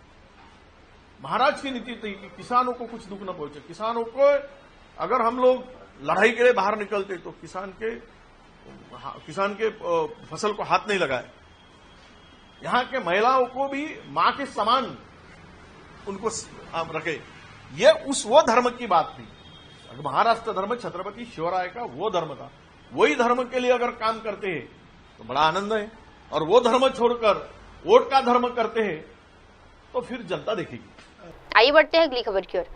Speaker 11: महाराज की नीति थी कि किसानों को कुछ दुख न पहुंचे। किसानों को अगर हम लोग लड़ाई के लिए बाहर निकलते तो किसान के फसल को हाथ नहीं लगाए। यहां के महिलाओं को भी मां के समान उनको रखे, ये वो धर्म की बात थी। महाराष्ट्र धर्म छत्रपति शिवराय का वो धर्म था। वही धर्म के लिए अगर काम करते हैं तो बड़ा आनंद है, और वो धर्म छोड़कर वोट का धर्म करते हैं तो फिर जनता देखेगी।
Speaker 2: आइए बढ़ते हैं अगली खबर की ओर।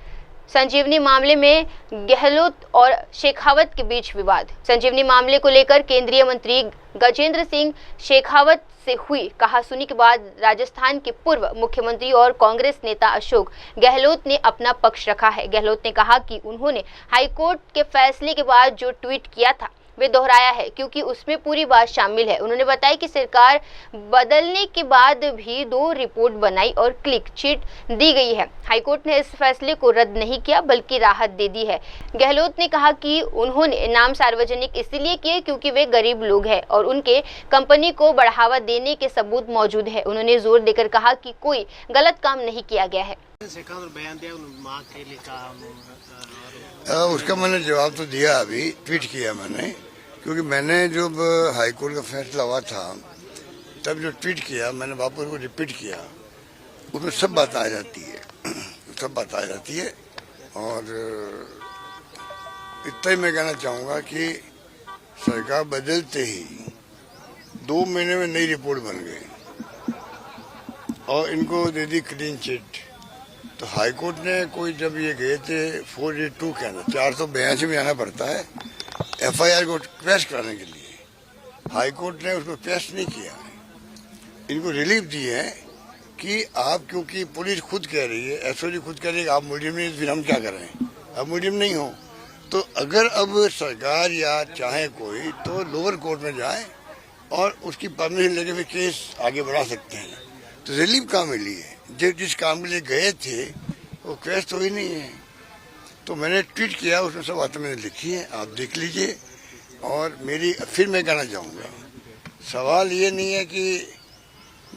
Speaker 2: संजीवनी मामले में गहलोत और शेखावत के बीच विवाद। संजीवनी मामले को लेकर केंद्रीय मंत्री गजेंद्र सिंह शेखावत से हुई कहासुनी के बाद राजस्थान के पूर्व मुख्यमंत्री और कांग्रेस नेता अशोक गहलोत ने अपना पक्ष रखा है। गहलोत ने कहा कि उन्होंने हाईकोर्ट के फैसले के बाद जो ट्वीट किया था वे दोहराया है, क्योंकि उसमें पूरी बात शामिल है। उन्होंने बताया कि सरकार बदलने के बाद भी 2 रिपोर्ट बनाई और क्लिक चिट दी गई है। हाईकोर्ट ने इस फैसले को रद्द नहीं किया बल्कि राहत दे दी है। गहलोत ने कहा कि उन्होंने नाम सार्वजनिक इसलिए किए क्योंकि वे गरीब लोग हैं और उनके कंपनी को बढ़ावा देने के सबूत मौजूद है। उन्होंने जोर देकर कहा कि कोई गलत काम नहीं किया गया है।
Speaker 13: उसका मैंने जवाब तो दिया, अभी ट्वीट किया मैंने, क्योंकि मैंने जब हाईकोर्ट का फैसला हुआ था तब जो ट्वीट किया मैंने वापस को रिपीट किया, उसमें सब बात आ जाती है, सब बात आ जाती है। और इतना ही मैं कहना चाहूँगा कि सरकार बदलते ही 2 महीने में नई रिपोर्ट बन गई और इनको दे दी क्लीन चिट। तो हाईकोर्ट ने कोई जब ये गए थे 482 के अंदर 482 में आना पड़ता है एफआईआर को पेश कराने के लिए, हाईकोर्ट ने उसको पेश नहीं किया। इनको रिलीफ दी है कि आप, क्योंकि पुलिस खुद कह रही है, एसओजी खुद कह रही है कि आप मुलजिम नहीं, फिर हम क्या करें, अब मुलजिम नहीं हो। तो अगर अब सरकार या चाहे कोई तो लोअर कोर्ट में जाए और उसकी परमिशन लेके फिर केस आगे बढ़ा सकते हैं। तो रिलीफ कहाँ मिली है? जिस काम के लिए गए थे वो केस तो ही नहीं है। तो मैंने ट्वीट किया, उसमें सब बातें मैंने लिखी है, आप देख लीजिए। और फिर मैं कहना चाहूँगा, सवाल ये नहीं है कि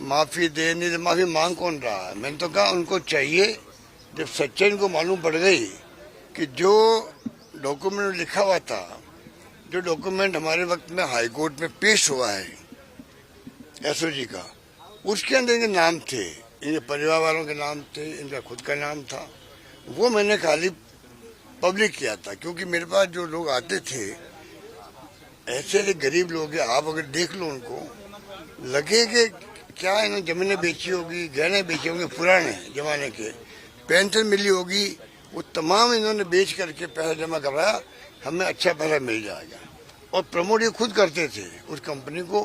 Speaker 13: माफ़ी दे नहीं दे, माफ़ी मांग कौन रहा है। मैंने तो कहा उनको चाहिए, जब सच्चाई इनको मालूम पड़ गई कि जो डॉक्यूमेंट लिखा हुआ था, जो डॉक्यूमेंट हमारे वक्त में हाईकोर्ट में पेश हुआ है एसओजी का, उसके अंदर इनके नाम थे, इनके परिवार वालों के नाम थे, इनका खुद का नाम था, वो मैंने खाली पब्लिक किया था। क्योंकि मेरे पास जो लोग आते थे ऐसे गरीब लोग हैं, आप अगर देख लो उनको लगे कि क्या इन्होंने जमीनें बेची होगी, गहने बेचे होंगे पुराने जमाने के, पेंशन मिली होगी, वो तमाम इन्होंने बेच करके पैसा जमा करवाया हमें अच्छा पैसा मिल जाएगा। और प्रमोट ये खुद करते थे, उस कंपनी को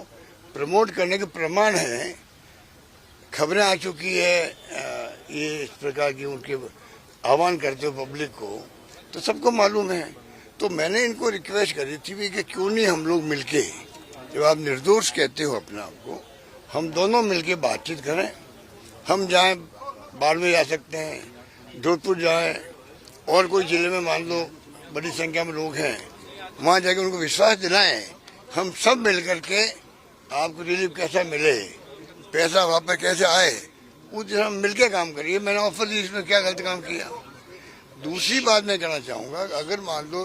Speaker 13: प्रमोट करने के प्रमाण है, खबरें आ चुकी है, ये इस प्रकार की उनके आह्वान करते हो पब्लिक को, तो सबको मालूम है। तो मैंने इनको रिक्वेस्ट करी थी कि क्यों नहीं हम लोग मिलके, जब आप निर्दोष कहते हो अपने आप को, हम दोनों मिलके बातचीत करें। हम जाएं, बाड़मेर जा सकते हैं, जोधपुर जाएं, और कोई जिले में मान लो बड़ी संख्या में लोग हैं, वहाँ जाके उनको विश्वास दिलाएं। हम सब मिलकर के आपको रिलीफ कैसा मिले, पैसा वापस कैसे आए, उस दिन हम मिलके काम करिए। मैंने ऑफर दी, इसमें क्या गलत काम किया। दूसरी बात मैं कहना चाहूँगा, अगर मान लो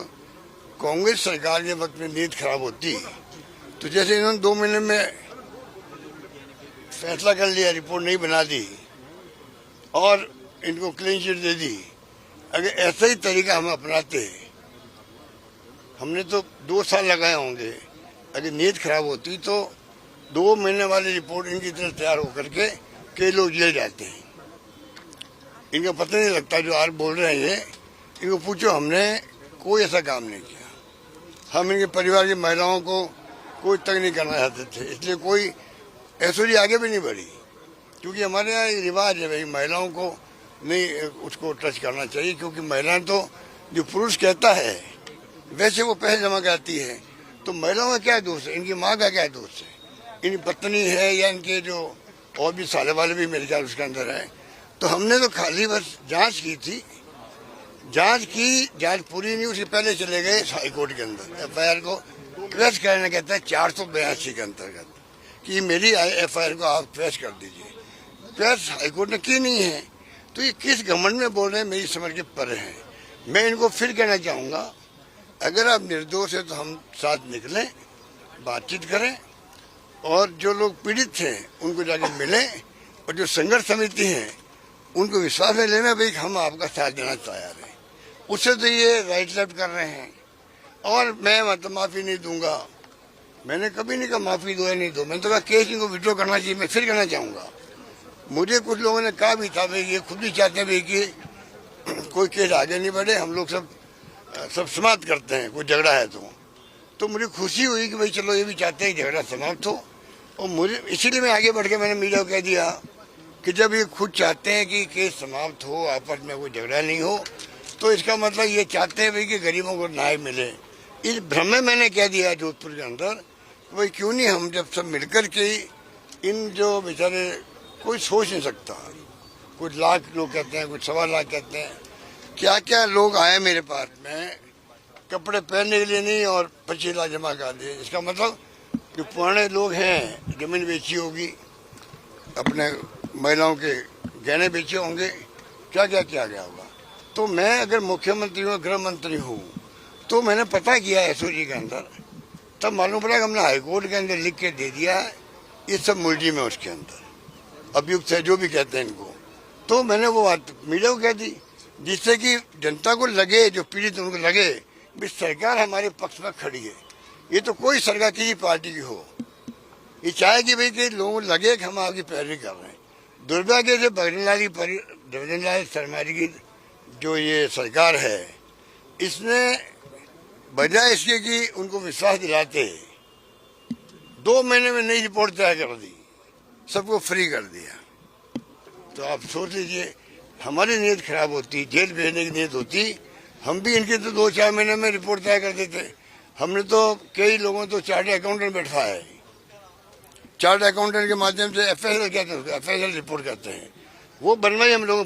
Speaker 13: कांग्रेस सरकार के वक्त में नीयत खराब होती, तो जैसे इन्होंने 2 महीने में फैसला कर लिया, रिपोर्ट नहीं बना दी और इनको क्लीन चिट दे दी, अगर ऐसा ही तरीका हम अपनाते, हमने तो 2 साल लगाए होंगे, अगर नीयत खराब होती तो 2 महीने वाली रिपोर्ट इनकी तरह तैयार होकर के कई लोग जेल जाते हैं। इनको पता नहीं लगता जो आज बोल रहे हैं ये, इनको पूछो, हमने कोई ऐसा काम नहीं किया। हम इनके परिवार की महिलाओं को कोई तक नहीं करना चाहते थे, इसलिए कोई एसओजी आगे भी नहीं बढ़ी, क्योंकि हमारे यहाँ एक रिवाज है भाई, महिलाओं को नहीं उसको टच करना चाहिए, क्योंकि महिलाएं तो जो पुरुष कहता है वैसे वो पैसे जमा करती है। तो महिलाओं का क्या दोष है, इनकी माँ का क्या दोष है, इनकी पत्नी है या इनके जो और भी साले वाले भी मेरे ख्याल उसके अंदर है। तो हमने तो खाली बस जांच की थी, जांच पूरी नहीं, उसके पहले चले गए हाईकोर्ट के अंदर एफआईआर को ट्रेस करने, कहता है 482 के अंतर्गत कि मेरी एफआईआर को आप ट्रेस कर दीजिए। ट्रेस हाईकोर्ट ने की नहीं है, तो ये किस घमंड में बोल रहे हैं, मेरी समझ के परे हैं। मैं इनको फिर कहना चाहूँगा, अगर आप निर्दोष है तो हम साथ निकलें, बातचीत करें, और जो लोग पीड़ित थे उनको जाके मिलें, और जो संघर्ष समिति है उनको विश्वास में लेना भाई हम आपका साथ देना तैयार है। उससे तो ये राइट लेफ्ट कर रहे हैं, और मैं मतलब माफ़ी नहीं दूंगा, मैंने कभी नहीं कहा माफ़ी दो या नहीं दो, मैंने तो कहा केस इनको विड्रॉ करना चाहिए। मैं फिर कहना चाहूँगा, मुझे कुछ लोगों ने कहा भी था भाई ये खुद भी चाहते हैं भाई कि कोई केस आगे नहीं बढ़े, हम लोग सब समाप्त करते हैं, कोई झगड़ा है तो मुझे खुशी हुई कि भाई चलो ये भी चाहते हैं झगड़ा समाप्त हो। और मुझे इसीलिए मैं आगे बढ़ के मैंने मीडिया को कह दिया कि जब ये खुद चाहते हैं कि केस समाप्त हो, आपस में कोई झगड़ा नहीं हो, तो इसका मतलब ये चाहते हैं भाई कि गरीबों को न्याय मिले। इस भ्रम में मैंने कह दिया जोधपुर के अंदर, भाई क्यों नहीं हम जब सब मिलकर के इन जो बेचारे कोई सोच नहीं सकता, कुछ लाख लोग कहते हैं, कुछ 1.25 लाख कहते हैं, क्या क्या लोग आए मेरे पास में कपड़े पहनने के लिए नहीं और 25 लाख जमा कर दिए। इसका मतलब जो पुराने लोग हैं जमीन बेची होगी, अपने महिलाओं के गहने बेचे होंगे, क्या क्या किया गया होगा। तो मैं अगर मुख्यमंत्री हूँ, गृह मंत्री हूँ, तो मैंने पता किया एसओजी के अंदर, तब मालूम पड़ा कि हमने हाईकोर्ट के अंदर लिख के दे दिया है ये सब मुलजिम है उसके अंदर, अभियुक्त है जो भी कहते हैं इनको। तो मैंने वो बात मीडिया को कह दी, जिससे कि जनता को लगे, जो पीड़ित उनको लगे भी सरकार हमारे पक्ष में खड़ी है। ये तो कोई सरकार किसी पार्टी की हो, ये चाहेगी भाई कि लोगों को लगे कि हम आपकी पैरवी कर रहे हैं। दुर्भाग्य से भजनलाल शर्मा जी की जो ये सरकार है, इसने बजाय इसके कि उनको विश्वास दिलाते 2 महीने में नई रिपोर्ट तैयार कर दी, सबको फ्री कर दिया। तो आप सोच लीजिए, हमारी नीयत खराब होती, जेल भेजने की नीयत होती, हम भी इनके तो 2-4 महीने में रिपोर्ट तैयार कर देते। हमने तो कई लोगों तो चार्टर्ड अकाउंटेंट बैठा है, चार्टर्ड अकाउंटेंट के माध्यम से एफएसएल कहते हैं, एफएसएल रिपोर्ट कहते हैं, वो बनवाई हम लोगों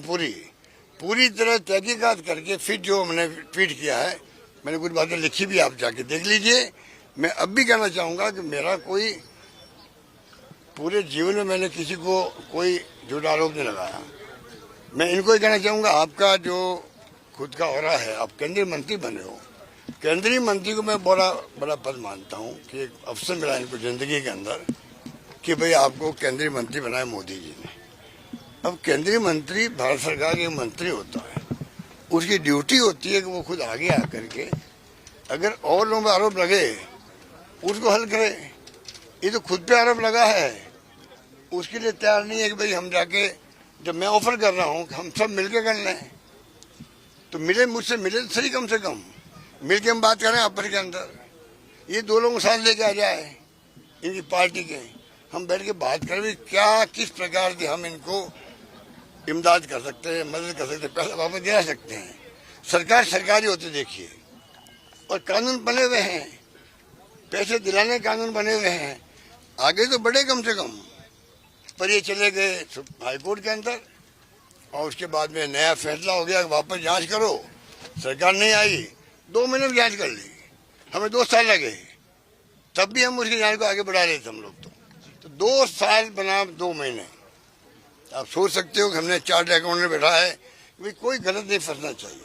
Speaker 13: पूरी तरह तहकीकात करके फिर जो हमने ट्वीट किया है, मैंने कुछ बातें लिखी भी, आप जाके देख लीजिए। मैं अब भी कहना चाहूँगा कि मेरा कोई पूरे जीवन में मैंने किसी को कोई झूठा आरोप नहीं लगाया। मैं इनको ही कहना चाहूँगा, आपका जो खुद का औरा है, आप केंद्रीय मंत्री बने हो, केंद्रीय मंत्री को मैं बड़ा पद मानता हूँ कि एक अवसर मिला इनको जिंदगी के अंदर कि भाई आपको केंद्रीय मंत्री बनाया मोदी जी ने। अब केंद्रीय मंत्री भारत सरकार के मंत्री होता है, उसकी ड्यूटी होती है कि वो खुद आगे आकर के अगर और लोगों पर आरोप लगे उसको हल करे। ये तो खुद पे आरोप लगा है, उसके लिए तैयार नहीं है कि भाई हम जाके, जब मैं ऑफर कर रहा हूँ कि हम सब मिलकर कर लें, तो मुझसे मिले तो सही कम से कम। मिलके हम बात करें अपर के अंदर, ये दो लोगों को साथ लेके आ जाए इनकी पार्टी के, हम बैठ के बात करें क्या किस प्रकार से हम इनको इमदाद कर सकते हैं, मदद कर सकते हैं, पैसा वापस दिला सकते हैं। सरकार सरकारी होती देखिए, और कानून बने हुए हैं, पैसे दिलाने कानून बने हुए हैं, आगे तो बढ़े कम से कम। पर ये चले गए हाईकोर्ट के अंदर और उसके बाद में नया फैसला हो गया, वापस जांच करो। सरकार नहीं आई, 2 महीने में जांच कर ली, हमें 2 साल लगे, तब भी हम उसकी जांच को आगे बढ़ा रहे थे हम लोग। तो 2 साल बना 2 महीने। आप सोच सकते हो कि हमने चार्ट अकाउंट में बैठा है, कोई गलत नहीं फंसना चाहिए।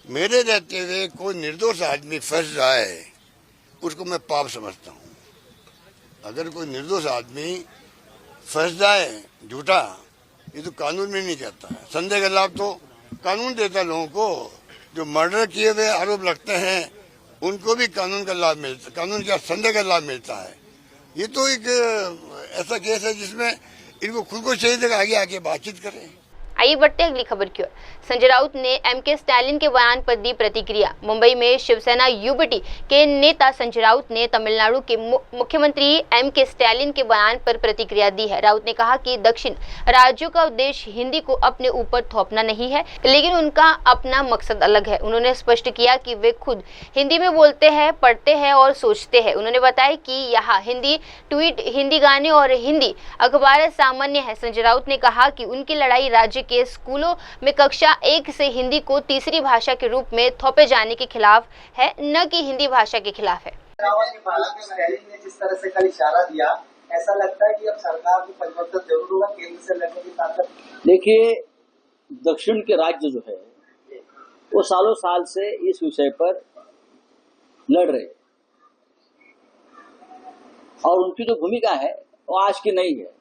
Speaker 13: मेरे रहते हुए कोई निर्दोष आदमी फंस जाए उसको मैं पाप समझता हूँ। अगर कोई निर्दोष आदमी फंस जाए झूठा, ये तो कानून में नहीं कहता है। संदेह का लाभ तो कानून देता है लोगों को। जो मर्डर किए हुए आरोप लगते हैं उनको भी कानून का लाभ मिलता, कानून का संदेह का लाभ मिलता है। ये तो एक ऐसा केस है जिसमें इनको खुद को चाहिए था आगे आके बातचीत करें।
Speaker 2: आइए बढ़ते अगली खबर की ओर। संजय राउत ने एमके स्टालिन के बयान पर दी प्रतिक्रिया। मुंबई में शिवसेना यूबीटी के नेता संजय राउत ने तमिलनाडु के मुख्यमंत्री एमके स्टालिन के बयान पर प्रतिक्रिया दी है। राउत ने कहा कि दक्षिण राज्यों का उद्देश्य हिंदी को अपने ऊपर थोपना नहीं है, लेकिन उनका अपना मकसद अलग है। उन्होंने स्पष्ट किया कि वे खुद हिंदी में बोलते हैं, पढ़ते हैं और सोचते हैं। उन्होंने बताया कि यहाँ हिंदी ट्वीट, हिंदी गाने और हिंदी अखबार सामान्य है। संजय राउत ने कहा कि उनकी लड़ाई राज्य के स्कूलों में कक्षा 1 से हिंदी को तीसरी भाषा के रूप में थोपे जाने के खिलाफ है, न कि हिंदी भाषा के खिलाफ है।
Speaker 14: स्टालिन ने जिस तरह से कल इशारा दिया, ऐसा लगता है कि अब सरकार को परिवर्तन जरूर होगा, केंद्र से लड़ने की ताकत।
Speaker 15: देखिए, दक्षिण के राज्य जो है वो सालों साल से इस विषय पर लड़ रहे और उनकी जो भूमिका है वो आज की नहीं है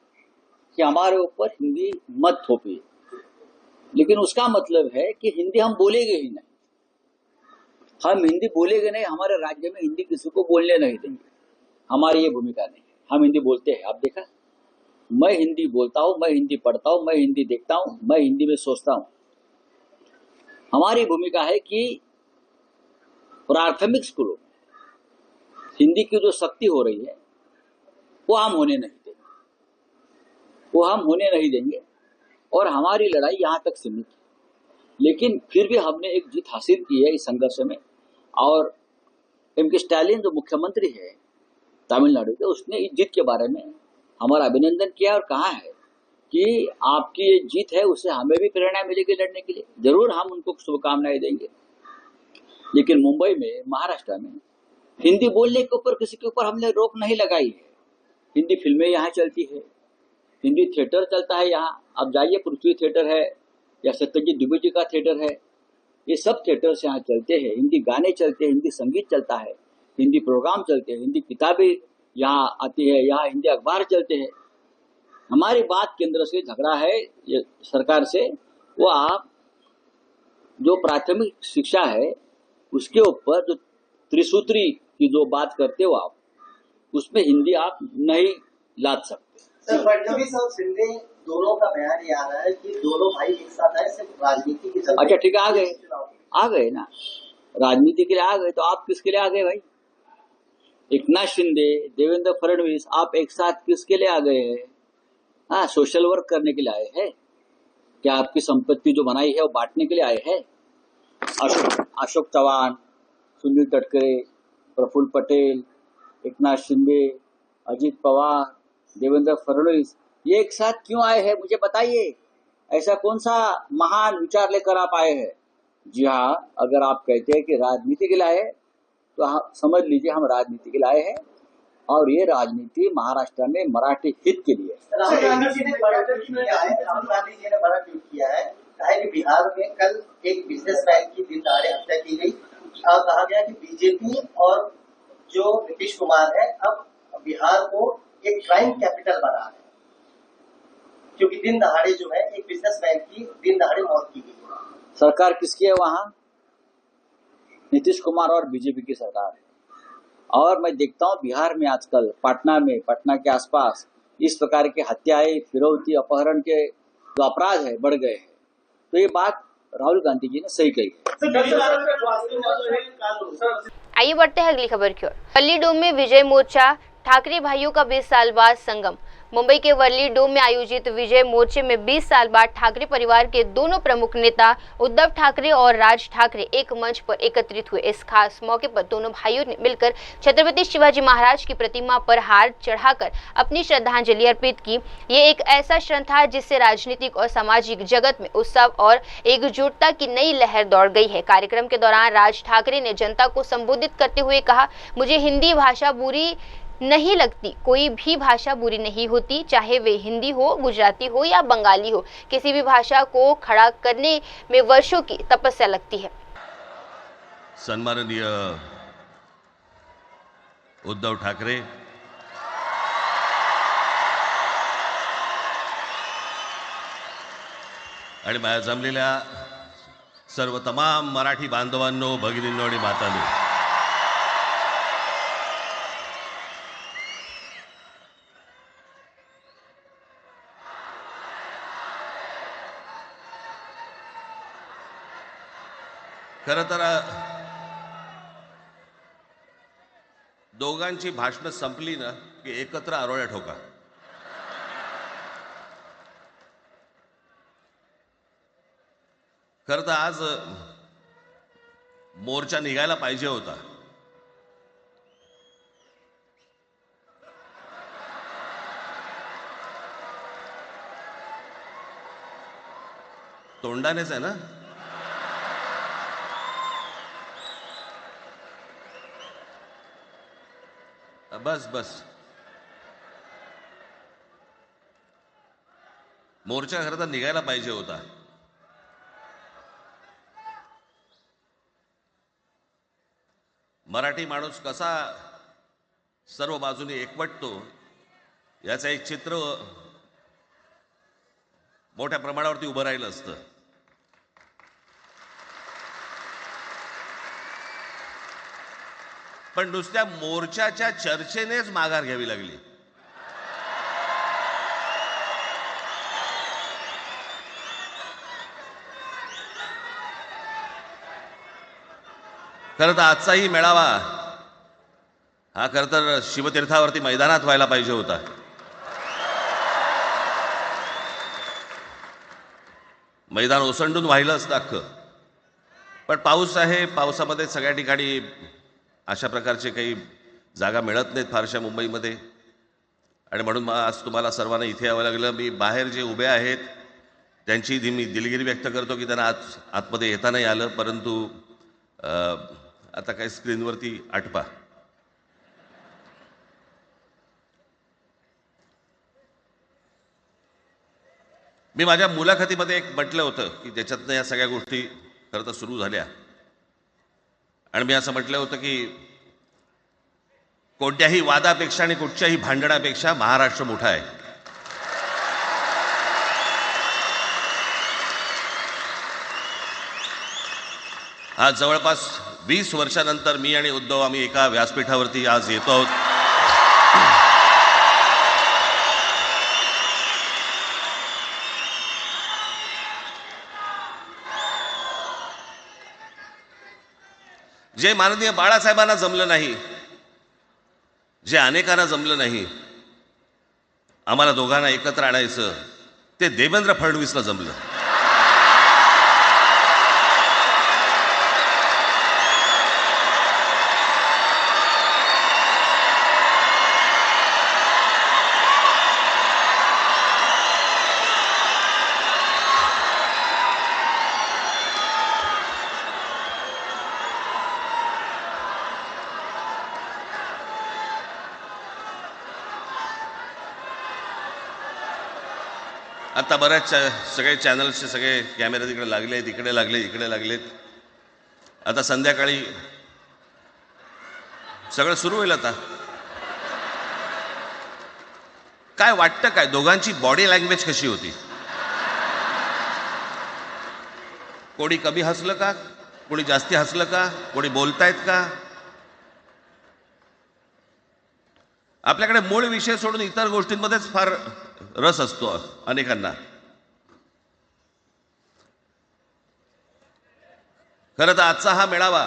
Speaker 15: कि हमारे ऊपर हिंदी मत थोपिए, लेकिन उसका मतलब है कि हिंदी हम बोलेंगे ही नहीं। हम हिंदी बोलेंगे नहीं, हमारे राज्य में हिंदी किसी को बोलने नहीं देंगे। हमारी ये भूमिका नहीं है। हम हिंदी बोलते हैं, आप देखा, मैं हिंदी बोलता हूँ, मैं हिंदी पढ़ता हूँ, मैं हिंदी देखता हूँ, मैं हिंदी में सोचता हूँ। हमारी भूमिका है कि प्राथमिक स्कूलों में हिंदी की जो सख्ती हो रही है वो हम होने नहीं देंगे, वो हम होने नहीं देंगे। और हमारी लड़ाई यहाँ तक सीमित है, लेकिन फिर भी हमने एक जीत हासिल की है इस संघर्ष में। और एमके स्टालिन जो मुख्यमंत्री है तमिलनाडु के, उसने इस जीत के बारे में हमारा अभिनंदन किया और कहा है कि आपकी ये जीत है, उससे हमें भी प्रेरणा मिलेगी लड़ने के लिए। जरूर हम उनको शुभकामनाएं देंगे। लेकिन मुंबई में, महाराष्ट्र में हिंदी बोलने के ऊपर किसी के ऊपर हमने रोक नहीं लगाई है। हिंदी फिल्में यहाँ चलती है, हिंदी थिएटर चलता है यहाँ। आप जाइए, पृथ्वी थिएटर है या सत्यजीत दुबे जी का थिएटर है, ये सब थिएटर्स यहाँ चलते हैं। हिंदी गाने चलते हैं, हिंदी संगीत चलता है, हिंदी प्रोग्राम चलते हैं, हिंदी किताबें यहाँ आती है, यहाँ हिंदी अखबार चलते हैं। हमारी बात केंद्र से झगड़ा है ये सरकार से, वो आप जो प्राथमिक शिक्षा है उसके ऊपर जो त्रिसूत्री की जो बात करते हो आप, उसमें हिंदी आप नहीं लाद सकते।
Speaker 14: सर, फडणवीस और शिंदे दोनों का बयान ये आ रहा है कि दोनों भाई एक साथ आए, सिर्फ राजनीति के चलते।
Speaker 15: अच्छा ठीक है, आ गए ना, राजनीति के लिए आ गए, तो आप किसके लिए आ गए भाई? एकनाथ शिंदे, देवेंद्र फडणवीस, आप एक साथ किसके लिए आ गए हैं? हाँ, सोशल वर्क करने के लिए आए हैं क्या? आपकी संपत्ति जो बनाई है वो बांटने के लिए आए हैं? अशोक चव्हाण, सुनील तटकरे, प्रफुल्ल पटेल, एकनाथ शिंदे, अजित पवार, देवेंद्र फडणवीस, ये एक साथ क्यों आए हैं मुझे बताइए। ऐसा कौन सा महान विचार लेकर आप आए हैं? जी हाँ, अगर आप कहते हैं कि राजनीति के लिए आए तो समझ लीजिए हम राजनीति के लिए आए हैं, और ये राजनीति महाराष्ट्र में मराठी हित के लिए।
Speaker 14: राहुल गांधी जी ने बड़ा ट्वीट किया है, कहा कि बिहार में कल एक बिजनेसमैन की दिन दहाड़े हत्या की गई और कहा गया कि बीजेपी और जो नीतीश कुमार है अब बिहार को एक क्राइम कैपिटल बना है, क्योंकि दिन दहाड़े जो है एक बिजनेसमैन की दिन दहाड़े मौत की गई है।
Speaker 15: सरकार किसकी है वहाँ? नीतीश कुमार और बीजेपी की सरकार है। और मैं देखता हूँ बिहार में आजकल पटना में, पटना के आसपास इस प्रकार के हत्याएं, फिरौती, अपहरण के जो अपराध है बढ़ गए हैं। तो ये बात राहुल गांधी जी ने सही कही है।
Speaker 2: आइए बढ़ते हैं अगली खबर की ओर। वर्ली डोम में विजय मोर्चा ठाकरे भाइयों का 20 साल बाद संगम। मुंबई के वर्ली डोम में आयोजित विजय मोर्चे में 20 साल बाद ठाकरे परिवार के दोनों प्रमुख नेता उद्धव ठाकरे और राज ठाकरे एक मंच पर एकत्रित हुए। इस खास मौके पर दोनों भाइयों ने मिलकर छत्रपति शिवाजी महाराज की प्रतिमा पर हार चढ़ाकर अपनी श्रद्धांजलि अर्पित की। ये एक ऐसा क्षण था जिससे राजनीतिक और सामाजिक जगत में उत्सव और एकजुटता की नई लहर दौड़ गई है। कार्यक्रम के दौरान राज ठाकरे ने जनता को संबोधित करते हुए कहा, मुझे हिंदी भाषा बुरी नहीं लगती, कोई भी भाषा बुरी नहीं होती, चाहे वे हिंदी हो, गुजराती हो या बंगाली हो। किसी भी भाषा को खड़ा करने में वर्षों की तपस्या लगती है।
Speaker 16: सन्माननीय उद्धव ठाकरे, आणि माझ्या जमलेल्या सर्व तमाम मराठी बांधवांनो, भगिनींनो आणि मातांनो, खरं तर दोघांची भाषणं संपली ना की एकत्र आरोळ्या ठोका. खरं तर आज मोर्चा निघायला पाहिजे होता. तोंडानेच आहे ना. बस बस मोर्चा खरं तर निघायला पाहिजे होता. मराठी माणूस कसा सर्व बाजूने एकवटतो याचं एक चित्र मोठ्या प्रमाणावरती उभं राहिलं असतं. पण नुसत्या मोर्चाच्या चर्चेनेच माघार घ्यावी लागली. खरं तर आजचाही मेळावा हा खरं तर शिवतीर्थावरती मैदानात व्हायला पाहिजे होता. मैदान ओसंडून वाहिलं असतं अख्खं. पण पाऊस आहे, पावसामध्ये सगळ्या ठिकाणी अशा प्रकारचे काही जागा मिळत नाहीत फारशा मुंबईमध्ये. आणि म्हणून आज तुम्हाला सर्वांना इथे यावं लागलं. मी बाहेर जे उभे आहेत त्यांची मी दिलगिरी व्यक्त करतो की त्यांना आतमध्ये येता नाही आलं. परंतु आता काही स्क्रीनवरती आठवा. मी माझ्या मुलाखतीमध्ये एक म्हटलं होतं की त्याच्यातनं या सगळ्या गोष्टी खरं तर सुरू झाल्या. आणि मी असं म्हटलं होतं की कोणत्याही वादापेक्षा आणि कुठच्याही भांडणापेक्षा महाराष्ट्र मोठा आहे. आज जवळपास 20 वर्षानंतर मी आणि उद्धव आम्ही एका व्यासपीठावरती आज येतो आहोत. जे माननीय बाळासाहेबांना जमलं नाही, जे अनेकांना जमलं नाही, आम्हाला दोघांना एकत्र आणायचं, ते देवेंद्र फडणवीसला जमलं. आता बऱ्याच सगळे चॅनल्सचे सगळे कॅमेरे तिकडे लागले, तिकडे लागले, इकडे लागलेत. आता संध्याकाळी सगळं सुरू होईल. आता काय वाटतं, काय दोघांची बॉडी लँग्वेज कशी होती? कोणी कमी हसलं का, कोणी जास्ती हसलं का, कोणी बोलतायत का? आपल्याकडे मूळ विषय सोडून इतर गोष्टींमध्येच फार रस असतो अनेकांना. खरं तर आजचा हा मेळावा,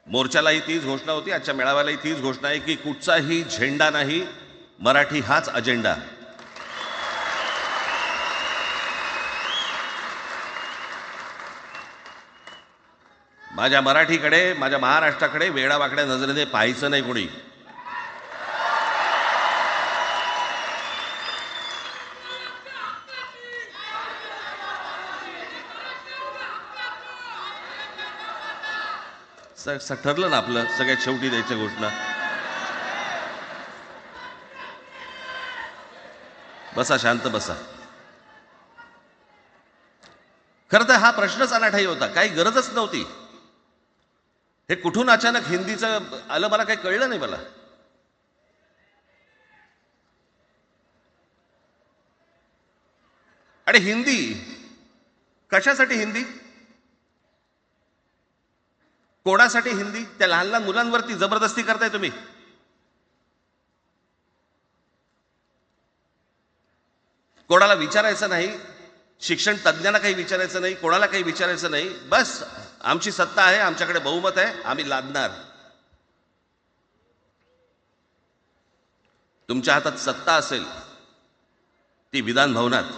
Speaker 16: मोर्चालाही तीच घोषणा होती, आजच्या मेळाव्यालाही तीच घोषणा आहे की कुठचाही झेंडा नाही, मराठी हाच अजेंडा. माझ्या मराठीकडे, माझ्या महाराष्ट्राकडे वेडावाकड्या नजरेने पाहायचं नाही कोणी. ठरलं ना आपलं, सगळ्यात शेवटी द्यायच्या घोषणा. बसा, शांत बसा. खरं तर हा प्रश्नच अनाठाई होता, काही गरजच नव्हती. हे कुठून अचानक हिंदीचं आलं मला काही कळलं नाही. मला आणि हिंदी कशासाठी, हिंदी कोणासाठी हिंदी? त्या लहान लहान मुलांवरती जबरदस्ती करताय तुम्ही. कोणाला विचारायचं नाही, शिक्षण तज्ञांना काही विचारायचं नाही, कोणाला काही विचारायचं नाही. बस आमची सत्ता आहे, आमच्याकडे बहुमत आहे, आम्ही लादणार. तुमच्या हातात सत्ता असेल ती विधान भवनात,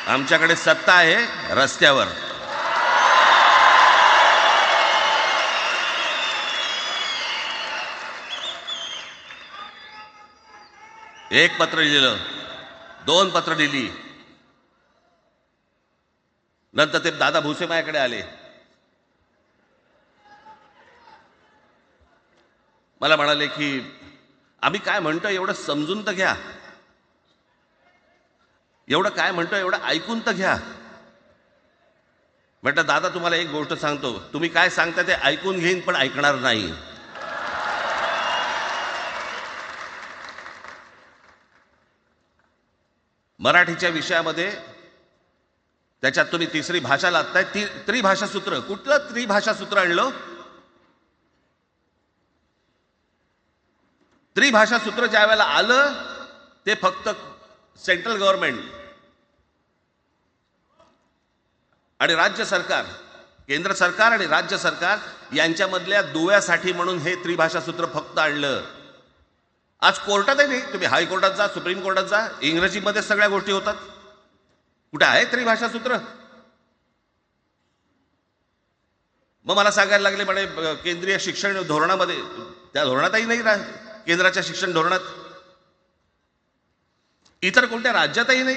Speaker 16: आमच्याकडे सत्ता आहे रस्त्यावर. एक पत्र लिहिलं, 2 पत्र लिहिली, नंतर ते दादा भुसे माझ्याकडे आले. मला म्हणाले की आम्ही काय म्हणतो एवढं समजून तर घ्या, एवढं काय म्हणतो एवढं ऐकून तर घ्या. म्हटलं दादा तुम्हाला एक गोष्ट सांगतो, तुम्ही काय सांगता ते ऐकून घेईन पण ऐकणार नाही. मराठीच्या विषयामध्ये त्याच्यात तुम्ही तिसरी भाषा लादताय, त्रिभाषा सूत्र. कुठलं त्रिभाषा सूत्र आणलं? त्रिभाषा सूत्र ज्या वेळेला आलं ते फक्त सेंट्रल गव्हर्नमेंट आणि राज्य सरकार, केंद्र सरकार आणि राज्य सरकार यांच्यामधल्या दुव्यासाठी म्हणून हे त्रिभाषा सूत्र फक्त आणलं. आज कोर्टातही नाही, तुम्ही हायकोर्टात जा, सुप्रीम कोर्टात जा, इंग्रजीमध्ये सगळ्या गोष्टी होतात. कुठे आहे त्रिभाषा सूत्र? मग मला सांगायला लागले म्हणे केंद्रीय शिक्षण धोरणामध्ये, त्या धोरणातही नाही राहत, केंद्राच्या शिक्षण धोरणात, इतर कोणत्या राज्यातही नाही.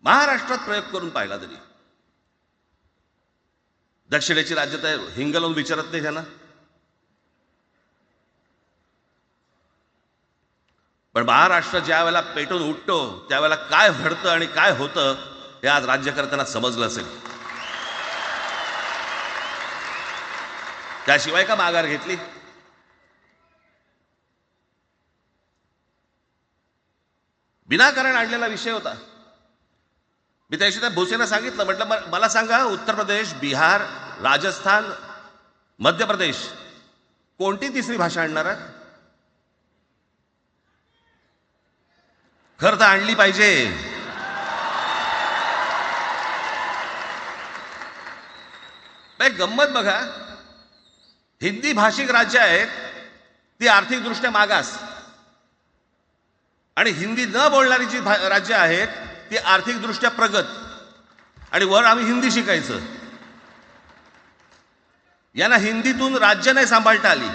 Speaker 16: महाराष्ट्रात प्रयोग करून पाहिला तरी दक्षिणेची राज्य तर हिंग लावून विचारत नाही त्यांना. पण महाराष्ट्र ज्या वेळेला पेटून उठतो त्यावेळेला काय घडतं आणि काय होतं हे आज राज्यकर्त्यांना समजलं असेल. त्याशिवाय का माघार घेतली? विनाकारण आणलेला विषय होता. मी त्याशी त्या भुसेंना सांगितलं, म्हटलं मला सांगा उत्तर प्रदेश, बिहार, राजस्थान, मध्य प्रदेश कोणती तिसरी भाषा आणणार आहे? खरं तर आणली पाहिजे. गंमत बघा, हिंदी भाषिक राज्य आहेत ती आर्थिकदृष्ट्या मागास, आणि हिंदी न बोलणारी जी राज्य आहेत ती आर्थिकदृष्ट्या प्रगत, आणि वर आम्ही हिंदी शिकायचं. यांना हिंदीतून राज्य नाही सांभाळता आली,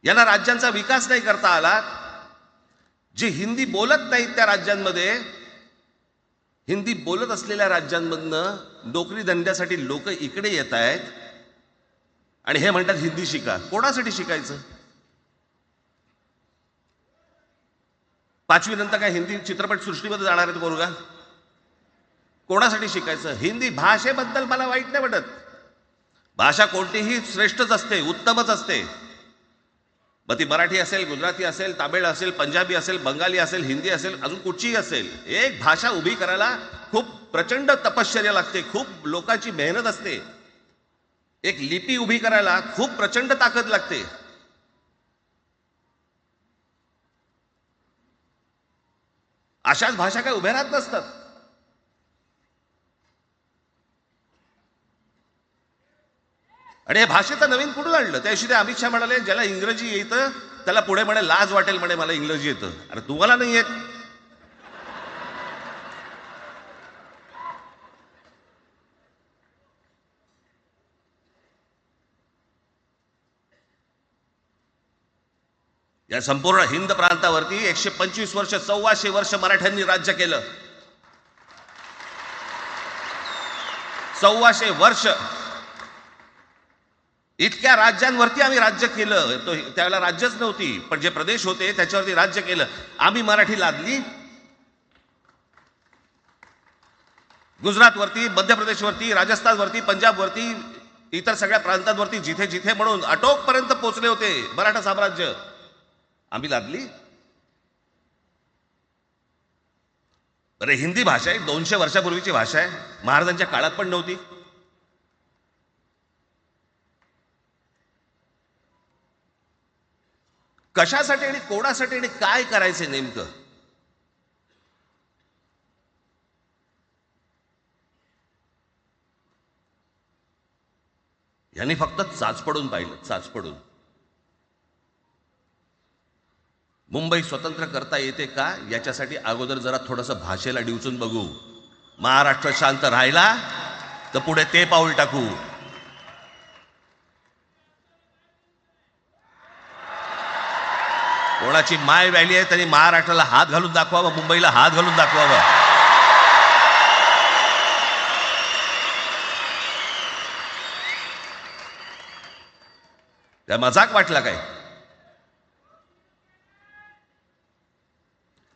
Speaker 16: यांना राज्यांचा विकास नाही करता आला. जे हिंदी बोलत नाहीत त्या राज्यांमध्ये, हिंदी बोलत असलेल्या राज्यांमधनं नोकरी धंद्यासाठी लोक इकडे येत आहेत आणि हे म्हणतात हिंदी शिका. कोणासाठी शिकायचं? 5वी नंतर काय हिंदी चित्रपट सृष्टीमध्ये जाणार आहेत पोरगा? कोणासाठी शिकायचं? हिंदी भाषेबद्दल मला वाईट नाही वाटत, भाषा कोणतीही श्रेष्ठच असते, उत्तमच असते. मग ती मराठी असेल, गुजराती असेल, तामिळ असेल, पंजाबी असेल, बंगाली असेल, हिंदी असेल, अजून कुठचीही असेल. एक भाषा उभी करायला खूप प्रचंड तपश्चर्या लागते, खूप लोकांची मेहनत असते. एक लिपी उभी करायला खूप प्रचंड ताकद लागते. अशाच भाषा काय उभ्या राहत नसतात. आणि हे भाषेचं नवीन कुठून आणलं? त्या दिवशी ते अमित शहा म्हणाले ज्याला इंग्रजी येतं त्याला पुढे म्हणे लाज वाटेल, म्हणे मला इंग्रजी येतं. अरे तुम्हाला नाही येत? या संपूर्ण हिंद प्रांतावरती 125 वर्ष 1400 वर्ष मराठ्यांनी राज्य केलं. 1400 वर्ष इतक्या राज्यांवरती आम्ही राज्य केलं. तो त्यावेळेला राज्यच नव्हती, पण जे प्रदेश होते त्याच्यावरती राज्य केलं. आम्ही मराठी लादली गुजरातवरती, मध्य प्रदेशवरती, राजस्थानवरती, पंजाबवरती, इतर सगळ्या प्रांतांवरती जिथे जिथे म्हणून अटोकपर्यंत पोहोचले होते मराठा साम्राज्य, आम्ही लादली. अरे हिंदी भाषा आहे 200 वर्षापूर्वीची भाषा आहे, महाराजांच्या काळात पण नव्हती. कशासाठी आणि कोणासाठी आणि काय करायचे नेमकं? यांनी फक्त चाचपडून पाहिलं, चाचपडून. मुंबई स्वतंत्र करता येते का याच्यासाठी अगोदर जरा थोडंसं भाषेला डिवचून बघू. महाराष्ट्र शांत राहिला तर पुढे ते पाऊल टाकू. कोणाची माय व्हॅली आहे त्यांनी महाराष्ट्राला हात घालून दाखवावा, मुंबईला हात घालून दाखवावा. त्या मजाक वाटला काय?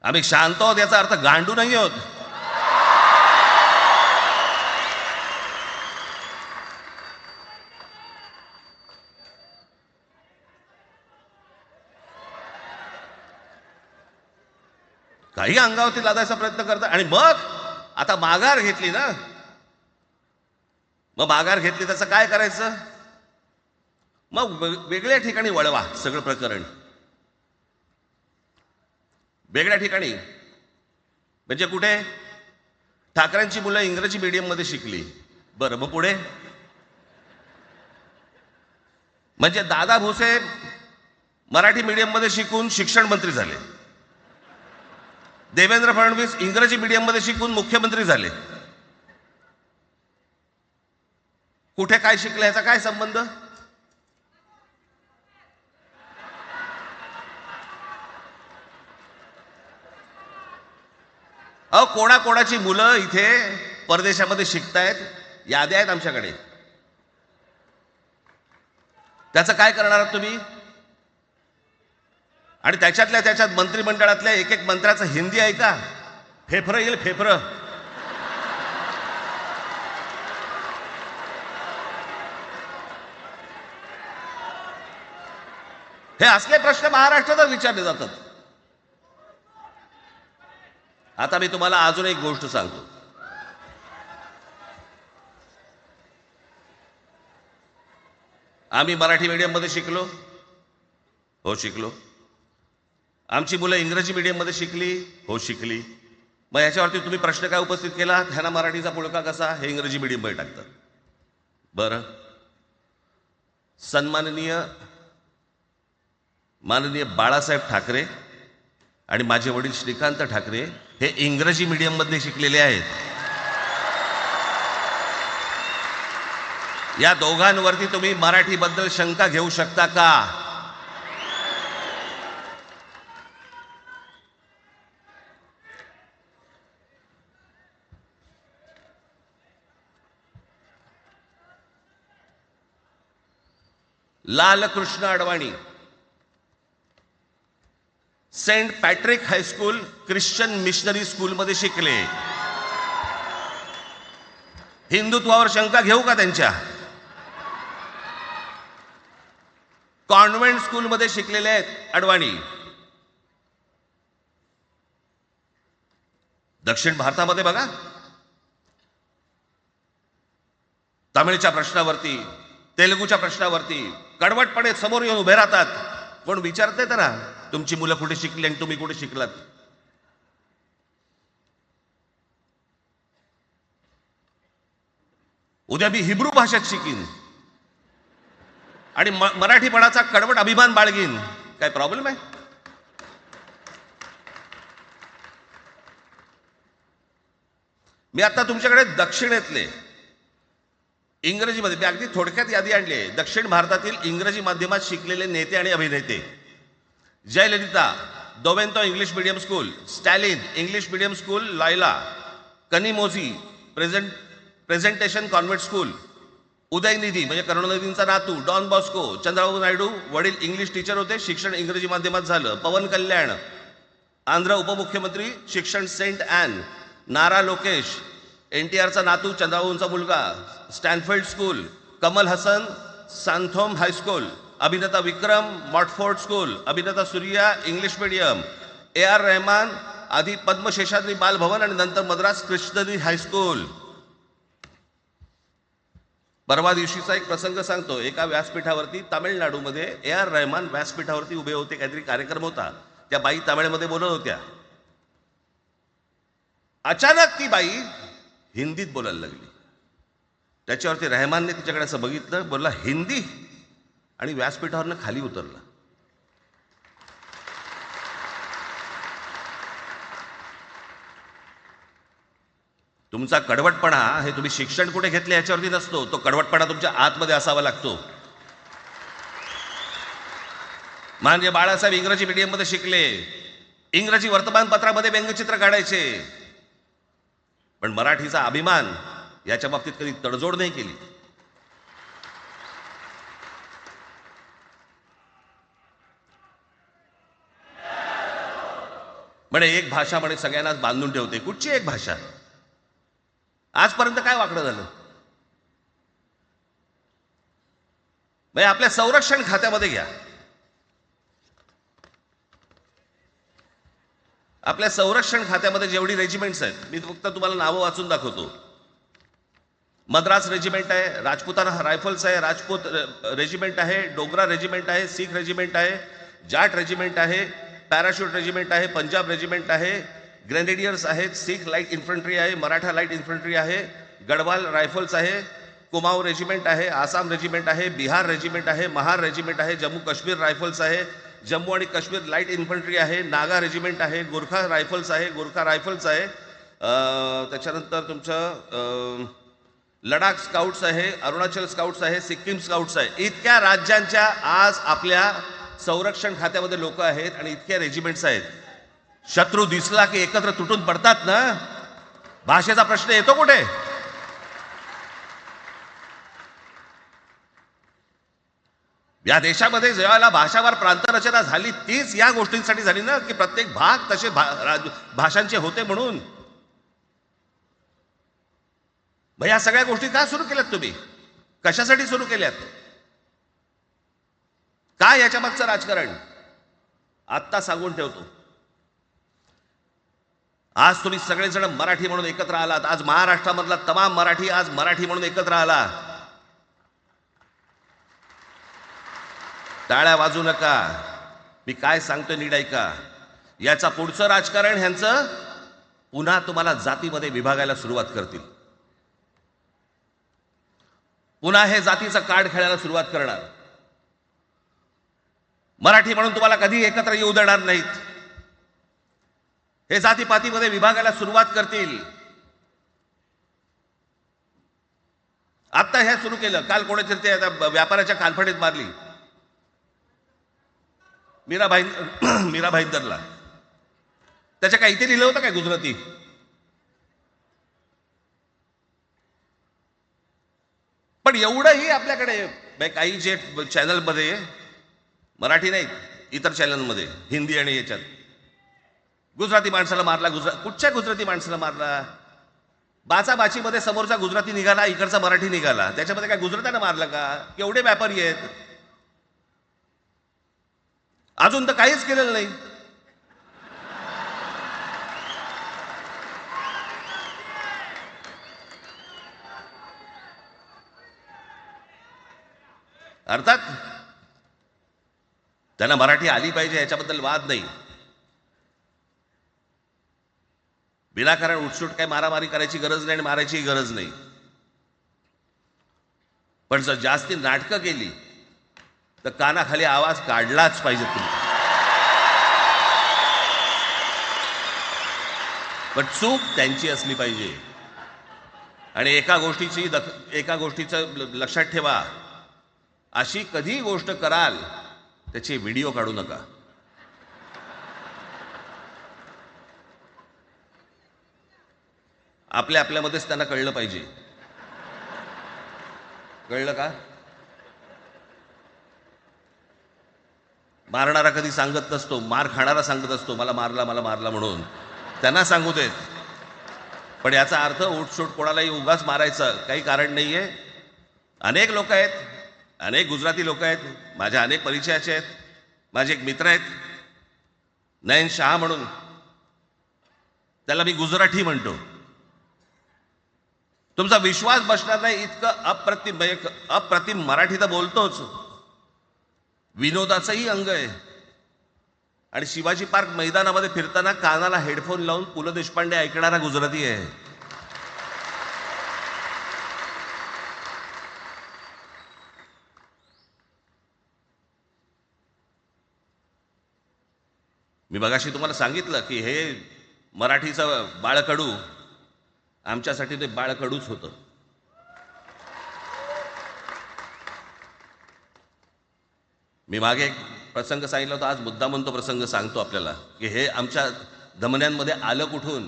Speaker 16: आम्ही शांत आहोत याचा अर्थ गांडू नाही आहोत. काही अंगावरती लादायचा प्रयत्न करतात आणि मग आता माघार घेतली ना, मग माघार घेतली त्याचं काय करायचं? मग वेगळ्या ठिकाणी वळवा सगळं प्रकरण. वेगळ्या ठिकाणी म्हणजे कुठे? ठाकरेंची मुलं इंग्रजी मीडियम मध्ये शिकली, बरं मग पुढे? म्हणजे दादा भुसे मराठी मीडियम मध्ये शिकून शिक्षण मंत्री झाले, देवेंद्र फडणवीस इंग्रजी मीडियम मध्ये शिकून मुख्यमंत्री झाले. कुठे काय शिकले याचा काय संबंध? अहो कोणाकोणाची मुलं इथे परदेशामध्ये शिकतायत, याद्या आहेत आमच्याकडे. त्याचं काय करणार आहात तुम्ही? आणि त्याच्यातल्या त्याच्यात मंत्रिमंडळातल्या एक एक मंत्र्याचं हिंदी आहे का? फेफरं येईल, फेफरं. हे असले प्रश्न महाराष्ट्रातच विचारले जातात. आता मी तुम्हाला अजून एक गोष्ट सांगतो. आम्ही मराठी मीडियम मध्ये शिकलो, हो शिकलो. आमची मुलं इंग्रजी मीडियम मध्ये शिकली, हो शिकली. मग याच्यावरती तुम्ही प्रश्न काय उपस्थित केला? ह्यांना मराठीचा पुळका कसा? हे इंग्रजी मीडियम मध्ये टाकतात. बरं, सन्माननीय माननीय बाळासाहेब ठाकरे आणि माझे वडील श्रीकांत ठाकरे हे इंग्रजी मीडियम मध्ये शिकलेले आहेत. या दोघांवरती तुम्ही मराठीबद्दल शंका घेऊ शकता का? Lalkrishna Advani Saint Patrick high school Christian missionary school मध्ये शिकले. हिंदुत्वावर शंका घेऊ का त्यांच्या? कॉन्व्हेंट स्कूल मध्ये शिकलेले आहेत अडवाणी. दक्षिण भारतामध्ये बघा, तमिळच्या प्रश्नावरती तेलुगूच्या प्रश्नावरती कडवटपणे समोर येऊन उभे राहतात. कोण विचारते तर ना तुमची मुलं कुठे शिकली आणि तुम्ही कुठे शिकलात. उद्या मी हिब्रू भाषेत शिकीन आणि मराठीपणाचा कडवट अभिमान बाळगीन. काय प्रॉब्लेम आहे? मी आता तुमच्याकडे दक्षिणेतले इंग्रजीमध्ये मी अगदी थोडक्यात यादी आणली आहे. दक्षिण भारतातील इंग्रजी माध्यमात शिकलेले नेते आणि अभिनेते: जयललिता दोवेंतो English medium school, Stalin English medium school लायला, Kanimozhi presentation convent school, Udhayanidhi म्हणजे करुणानिधींचा नातू डॉन बॉस्को, चंद्रबाबू नायडू वडील इंग्लिश टीचर होते, शिक्षण इंग्रजी माध्यमात झालं. पवन कल्याण आंध्र उपमुख्यमंत्री, शिक्षण सेंट ॲन. नारा लोकेश NTRचा नातू, चंद्रबाबूंचा मुलगा, Stanford school. Kamal Haasan Santhome high school. अभिनेता विक्रम मॉटफोर्ड स्कूल. अभिनेता Surya English medium. AR Rahman आधी पद्मशेषाद्री बालभवन आणि नंतर मद्रास क्रिश्नरी हायस्कूल. परवा दिवशीचा एक प्रसंग सांगतो. एका व्यासपीठावरती तामिळनाडूमध्ये AR रहमान व्यासपीठावरती उभे होते. काहीतरी कार्यक्रम होता. त्या बाई तामिळमध्ये बोलत होत्या. अचानक ती बाई हिंदीत बोलायला लागली. त्याच्यावरती रहमानने तिच्याकडे असं बघितलं, बोलला हिंदी, आणि व्यासपीठावरनं खाली उतरला. तुमचा कडवटपणा हे तुम्ही शिक्षण कुठे घेतले याच्यावरती नसतो. तो कडवटपणा तुमच्या आतमध्ये असावा लागतो. म्हणजे बाळासाहेब इंग्रजी मीडियममध्ये शिकले, इंग्रजी वर्तमानपत्रामध्ये व्यंगचित्र काढायचे, पण मराठीचा अभिमान याच्या बाबतीत कधी तडजोड नाही केली. म्हणे एक भाषा म्हणे सगळ्यांनाच बांधून ठेवते. कुठची एक भाषा? आजपर्यंत काय वाकडं झालं? म्हणजे आपल्या संरक्षण खात्यामध्ये घ्या. आपल्या संरक्षण खात्यामध्ये जेवढी रेजिमेंट्स आहेत, मी फक्त तुम्हाला नावं वाचून दाखवतो. मद्रास रेजिमेंट आहे, राजपुताना रायफल्स आहे, राजपूत रेजिमेंट आहे, डोगरा रेजिमेंट आहे, सीख रेजिमेंट आहे, जाट रेजिमेंट आहे, पॅराशूट रेजिमेंट आहे, पंजाब रेजिमेंट आहे, ग्रेनेडियर्स आहेत, सीख लाईट इन्फंट्री आहे, मराठा लाईट इन्फंट्री आहे, गढवाल रायफल्स आहे, कुमाऊं रेजिमेंट आहे, आसाम रेजिमेंट आहे, बिहार रेजिमेंट आहे, महार रेजिमेंट आहे, जम्मू काश्मीर रायफल्स आहे, जम्मू आणि काश्मीर लाईट इन्फंट्री आहे, नागा रेजिमेंट आहे, गोरखा रायफल्स आहे, गोरखा रायफल्स आहे, त्याच्यानंतर तुमचं लडाख स्काउट्स आहे, अरुणाचल स्काउट्स आहे, सिक्कीम स्काउट्स आहे. इतक्या राज्यांच्या आज आपल्या संरक्षण खात्यामध्ये लोक आहेत आणि इतक्या रेजिमेंट्स आहेत. शत्रू दिसला की एकत्र तुटून पडतात ना. भाषेचा प्रश्न येतो कुठे? या देशामध्ये जेव्हा भाषावार प्रांतरचना झाली तीच या गोष्टींसाठी झाली ना, की प्रत्येक भाग तसे भाषांचे होते म्हणून. मग या सगळ्या गोष्टी का सुरू केल्यात तुम्ही? कशासाठी सुरू केल्यात? काय याच्या मागचं राजकारण? आत्ता सांगून ठेवतो. आज तुम्ही सगळेजण मराठी म्हणून एकत्र आलात. आज महाराष्ट्रामधला तमाम मराठी आज मराठी म्हणून एकत्र आला. टाळ्या वाजू नका. मी काय सांगतोय नीट ऐका. याचा पुढचं राजकारण ह्यांचं पुन्हा तुम्हाला जातीमध्ये विभागायला सुरुवात करतील. पुन्हा हे जातीचं कार्ड खेळायला सुरुवात करणार. मराठी म्हणून तुम्हाला कधी एकत्र येऊ देणार नाहीत. हे जातीपातीमध्ये विभागायला सुरुवात करतील. आता हे सुरू केलं. काल कोणीतरी ते व्यापाऱ्याच्या कानफडीत मारली मीरा भाईंदरला. त्याच्या काय इथे लिहिलं होतं काय गुजराती? पण एवढंही आपल्याकडे काही जे चॅनलमध्ये, मराठी नाहीत इतर चॅनलमध्ये, हिंदी आणि याच्यात गुजराती माणसाला मारला. कुठच्या गुजराती माणसाला मारला? बाचाबाचीमध्ये समोरचा गुजराती निघाला, इकडचा मराठी निघाला. त्याच्यामध्ये काय गुजरात्यानं मारलं का? केवढे व्यापारी आहेत. अजून तर काहीच केलेलं नाही. अर्थात त्यांना मराठी आली पाहिजे याच्याबद्दल वाद नाही. विनाकारण उठसूट काही मारामारी करायची गरज नाही आणि मारायची गरज नाही. पण जर जास्ती नाटकं केली तर कानाखाली आवाज काढलाच पाहिजे तुम्ही. पण चूक त्यांची असली पाहिजे. आणि एका गोष्टीचं लक्षात ठेवा, अशी कधी गोष्ट कराल त्याचे व्हिडिओ काढू नका. आपल्यामध्येच त्यांना कळलं पाहिजे. कळलं का? मारणारा कधी सांगत नसतो, मार खाणारा सांगत असतो मला मारला म्हणून. त्यांना सांगू देत. पण याचा अर्थ उठसूट कोणालाही उगाच मारायचं काही कारण नाहीये. अनेक लोक आहेत, अनेक गुजराती लोक आहेत, माझ्या अनेक परिचयाचे आहेत. माझे एक मित्र आहेत नयन शाह म्हणून, त्याला मी गुजराठी म्हणतो. तुमचा विश्वास बसणार नाही इतकं अप्रतिम मराठी तर बोलतोच, विनोदाचंही अंग आहे. आणि शिवाजी पार्क मैदानामध्ये फिरताना कानाला हेडफोन लावून पु ल देशपांडे ऐकणारा गुजराती आहे. मी मगाशी तुम्हाला सांगितलं की हे मराठीचं बाळकडू, आमच्यासाठी ते बाळकडूच होतं. मी मागे एक प्रसंग सांगितला होता, आज मुद्दामून तो प्रसंग सांगतो आपल्याला की हे आमच्या धमन्यांमध्ये आलं कुठून.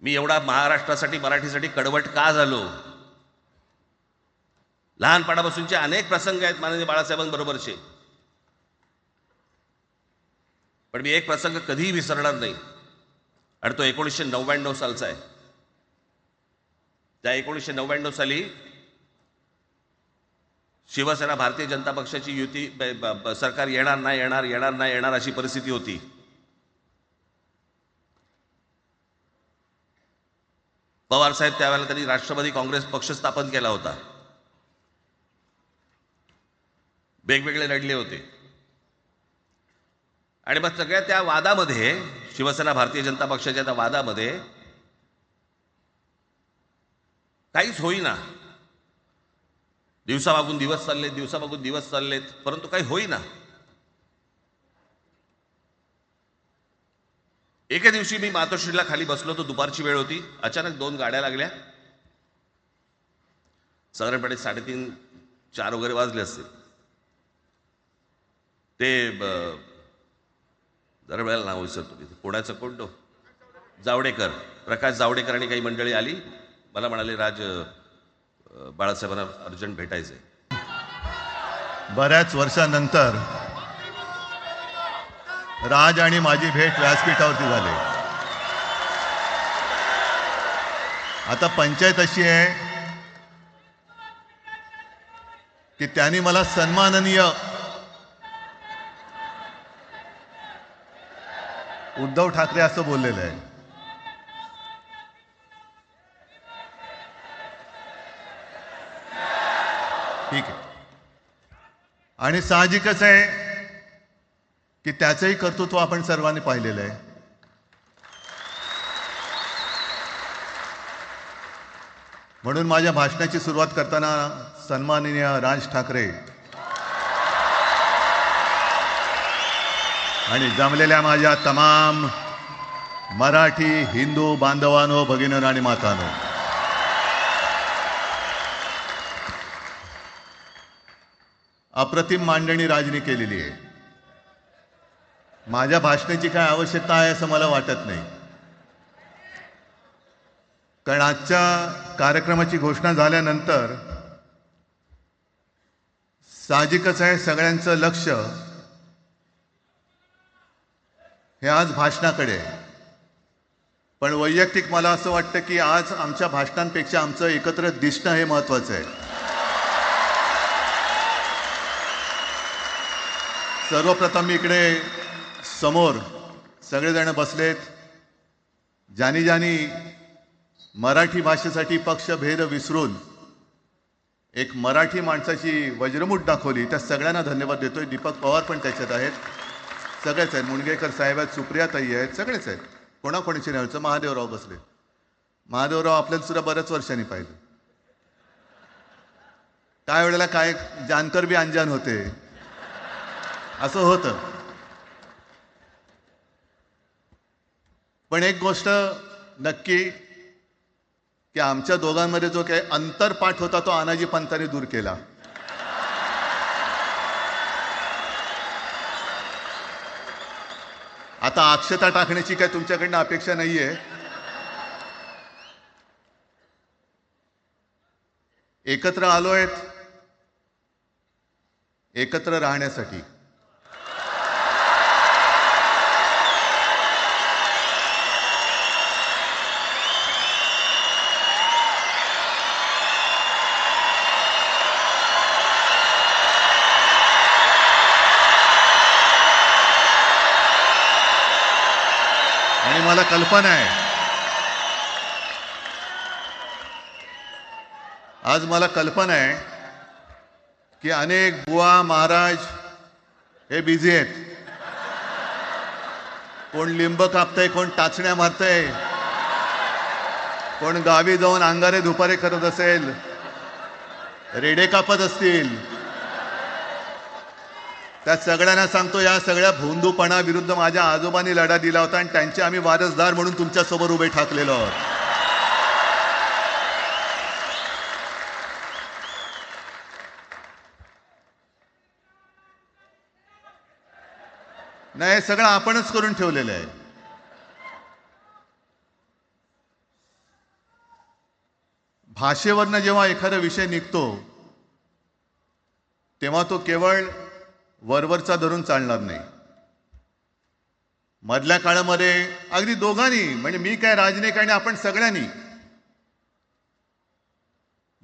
Speaker 16: मी एवढा महाराष्ट्रासाठी मराठीसाठी कडवट का झालो. लहानपणापासूनचे अनेक प्रसंग आहेत माननीय बाळासाहेबांबरोबरचे, पण मी एक प्रसंग कधीही विसरणार नाही. आणि तो 1999 सालचा आहे. त्या 1999 साली शिवसेना भारतीय जनता पक्षाची युती सरकार येणार अशी परिस्थिती होती. पवार साहेब त्यावेळेला त्यांनी राष्ट्रवादी काँग्रेस पक्ष स्थापन केला होता. वेगवेगळे लढले होते. आणि मग सगळ्या त्या वादामध्ये, शिवसेना भारतीय जनता पक्षाच्या त्या वादामध्ये काहीच होईना. दिवसामागून दिवस चाललेत, परंतु काही होईना. एके दिवशी मी मातोश्रीला खाली बसलो होतो, दुपारची वेळ होती. अचानक 2 गाड्या लागल्या. साधारणपणे 3:30-4 वगैरे वाजले असते. ते जरा वेळेला नाव विसरतो मी, पुण्याचं कोणतो जावडेकर, प्रकाश जावडेकर आणि काही मंडळी आली. मला म्हणाले राज बाळासाहेबांना अर्जंट भेटायचंय.
Speaker 17: बऱ्याच वर्षानंतर राज आणि माझी भेट व्यासपीठावरती झाली. आता पंचायत अशी आहे की त्यांनी मला सन्माननीय उद्धव ठाकरे असं बोललेलं आहे. ठीक आहे. आणि साहजिकच आहे की त्याचंही कर्तृत्व आपण सर्वांनी पाहिलेलं आहे. म्हणून माझ्या भाषणाची सुरुवात करताना सन्माननीय राज ठाकरे आणि जमलेल्या माझ्या तमाम मराठी हिंदू बांधवांनो, भगिनींनो आणि मातांनो, अप्रतिम मांडणी राजनी केलेली आहे. माझ्या भाषणाची काय आवश्यकता आहे असं मला वाटत नाही. कारण आजच्या कार्यक्रमाची घोषणा झाल्यानंतर साहजिकच आहे सगळ्यांचं लक्ष हे आज भाषणाकडे आहे. पण वैयक्तिक मला असं वाटतं की आज आमच्या भाषणांपेक्षा आमचं एकत्र दिसणं हे महत्त्वाचं आहे. सर्वप्रथम मी इकडे समोर सगळेजण बसलेत. ज्यांनी मराठी भाषेसाठी पक्षभेद विसरून एक मराठी माणसाची वज्रमूठ दाखवली, त्या सगळ्यांना धन्यवाद देतोय. दीपक पवार पण त्याच्यात आहेत, सगळेच आहेत, मुणगेकर साहेब आहेत, सुप्रियाताई आहेत, सगळेच आहेत. कोणाकोणीची नाही. महादेवराव बसले. महादेवराव आपल्याला सुद्धा बऱ्याच वर्षांनी पाहिलं. काय वेळेला काय जानकर बी अंजान होते, असं होतं. पण एक गोष्ट नक्की की आमच्या दोघांमध्ये जो काही अंतरपाठ होता तो आनाजी पंतांनी दूर केला. आता अक्षता टाकण्याची काय तुमच्याकडनं अपेक्षा नाहीये. एकत्र आलोय एकत्र राहण्यासाठी. आणि मला कल्पना आहे, आज मला कल्पना आहे की अनेक बुवा महाराज हे बिझी आहेत. कोण लिंब कापतंय, कोण टाचण्या मारतंय, कोण गावी जाऊन अंगारे दुपारे करत असेल, रेडे कापत असतील. त्या सगळ्यांना सांगतो, या सगळ्या भोंदूपणा विरुद्ध माझ्या आजोबांनी लढा दिला होता आणि त्यांचे आम्ही वारसदार म्हणून तुमच्यासमोर उभे ठाकलेलो आहोत. नाही, हे सगळं आपणच करून ठेवलेलं आहे. भाषेवरनं जेव्हा एखादा विषय निघतो तेव्हा तो केवळ वरवरचा धरून चालणार नाही. मधल्या काळामध्ये अगदी दोघांनी, म्हणजे मी काय राजनैतिक आणि आपण सगळ्यांनी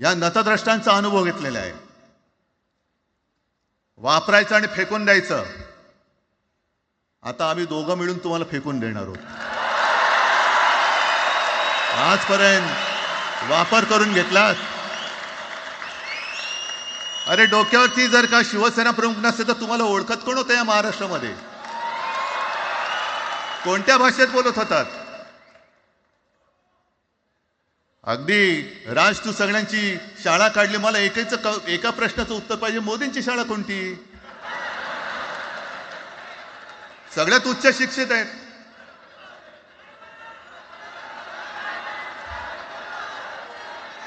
Speaker 17: या नतद्रष्टांचा अनुभव घेतलेला आहे. वापरायचं आणि फेकून द्यायचं. आता आम्ही दोघं मिळून तुम्हाला फेकून देणार आहोत. आजपर्यंत वापर करून घेतलात. अरे डोक्यावरती जर का शिवसेना प्रमुख नसते तर तुम्हाला ओळखत कोण होतं या महाराष्ट्रामध्ये? कोणत्या भाषेत बोलत होतात? अगदी राज, तू सगळ्यांची शाळा काढली, मला एका प्रश्नाचं उत्तर पाहिजे, मोदींची शाळा कोणती? सगळ्यात उच्च शिक्षित आहेत.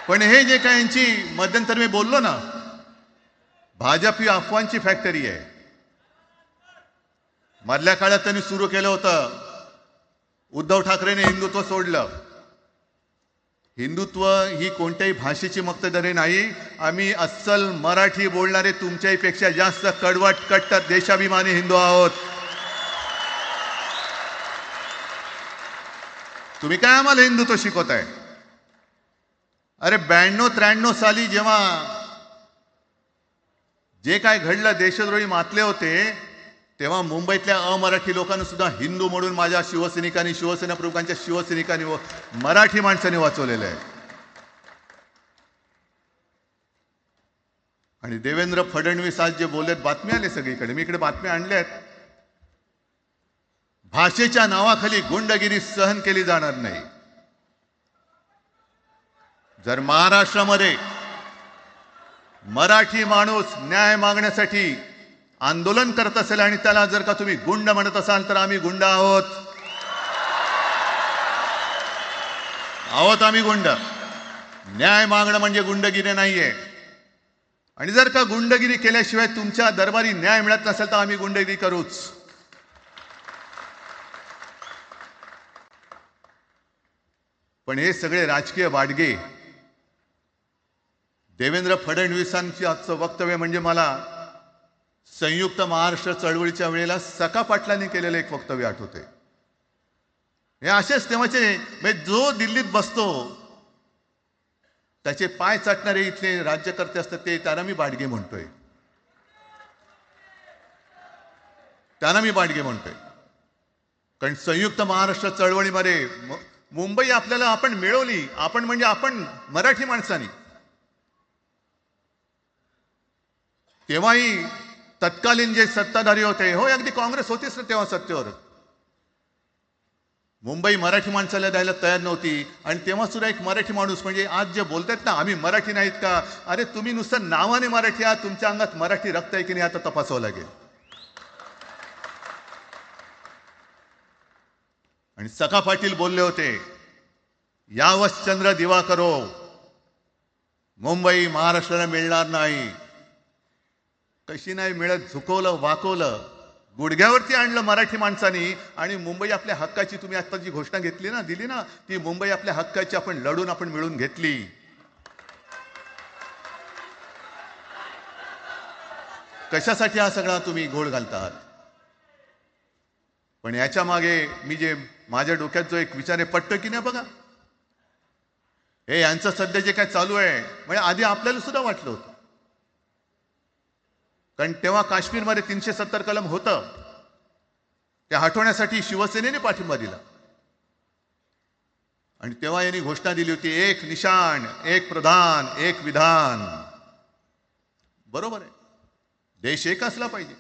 Speaker 17: पण हे जे काय यांची मध्यंतर मी बोललो ना, भाजप ही अफवांची फॅक्टरी आहे. मधल्या काळात त्यांनी सुरू केलं होतं, उद्धव ठाकरेने हिंदुत्व सोडलं. हिंदुत्व ही कोणत्याही भाषेची मक्तेदारी नाही. आम्ही अस्सल मराठी बोलणारे तुमच्याही पेक्षा जास्त कडवट कट्टर देशाभिमानी हिंदू आहोत. तुम्ही काय आम्हाला हिंदुत्व शिकवताय? अरे 92-93 साली जेव्हा जे काय घडलं, देशद्रोही मातले होते, तेव्हा मुंबईतल्या अमराठी लोकांना सुद्धा हिंदू म्हणून माझ्या शिवसैनिकांनी, शिवसेना प्रमुखांच्या शिवसैनिकांनी व मराठी माणसांनी वाचवलेलं आहे. आणि देवेंद्र फडणवीस आज जे बोललेत, बातमी आले सगळीकडे, मी इकडे बातम्या आणल्यात. भाषेच्या नावाखाली गुंडगिरी सहन केली जाणार नाही. जर महाराष्ट्रामध्ये मराठी माणूस न्याय मागण्यासाठी आंदोलन करत असेल आणि त्याला जर का तुम्ही गुंड म्हणत असाल तर आम्ही गुंड आहोत. आम्ही गुंड. न्याय मागणं म्हणजे गुंडगिरी नाहीये. आणि जर का गुंडगिरी केल्याशिवाय तुमच्या दरबारी न्याय मिळत नसेल तर आम्ही गुंडगिरी करूच. पण हे सगळे राजकीय वाडगे, देवेंद्र फडणवीसांची आजचं वक्तव्य म्हणजे मला संयुक्त महाराष्ट्र चळवळीच्या वेळेला सखा पाटलांनी केलेलं एक वक्तव्य आठवते. हे असेच तेव्हाचे, म्हणजे जो दिल्लीत बसतो त्याचे पाय चाटणारे इथले राज्यकर्ते असतात, ते त्यांना मी बाडगे म्हणतोय. कारण संयुक्त महाराष्ट्र चळवळीमध्ये मुंबई आपल्याला आपण मिळवली. आपण म्हणजे आपण मराठी माणसांनी. तेव्हाही तत्कालीन जे सत्ताधारी होते, हो अगदी काँग्रेस होतीच ना तेव्हा सत्तेवर, मुंबई मराठी माणसाला द्यायला तयार नव्हती. आणि तेव्हा सुद्धा एक मराठी माणूस, म्हणजे आज जे बोलतात ना आम्ही मराठी नाहीत का, अरे तुम्ही नुसतं नावाने मराठी आहात, तुमच्या अंगात मराठी रक्त आहे की नाही आता तपासावं लागेल. आणि सखा पाटील बोलले होते, यावच चंद्र दिवा करो, मुंबई महाराष्ट्राला मिळणार नाही. कशी नाही मिळत, झुकवलं वाकवलं, गुडघ्यावरती आणलं मराठी माणसानी. आणि मुंबई आपल्या हक्काची, तुम्ही आता जी घोषणा घेतली ना, दिली ना, ती मुंबई आपल्या हक्काची आपण लढून आपण मिळून घेतली. कशासाठी हा सगळा तुम्ही घोळ घालतात. पण याच्या मागे मी जे माझ्या डोक्यात जो एक विचार आहे, पटतं की नाही बघा. हे यांचं सध्या जे काय चालू आहे, म्हणजे आधी आपल्याला सुद्धा वाटलं होतं, कारण तेव्हा काश्मीरमध्ये 370 कलम होतं, ते हटवण्यासाठी शिवसेनेने पाठिंबा दिला. आणि तेव्हा यांनी घोषणा दिली होती, एक निशाण, एक प्रधान, एक विधान. बरोबर आहे, देश एक असला पाहिजे,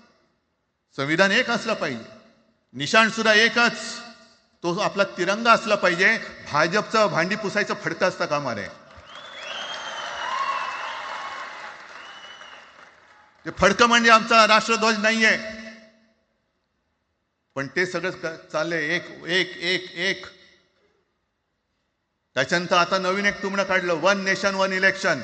Speaker 17: संविधान एक असला पाहिजे, निशाण सुद्धा एकच, तो आपला तिरंगा असला पाहिजे. भाजपचं भांडी पुसायचं फडकं असता कामा नये. ते फडकं म्हणजे आमचा राष्ट्रध्वज नाहीये, पण ते सगळं चाललंय एक एक एक एक. त्याच्यानंतर आता नवीन एक तुमनं काढलं, 1 नेशन 1 इलेक्शन.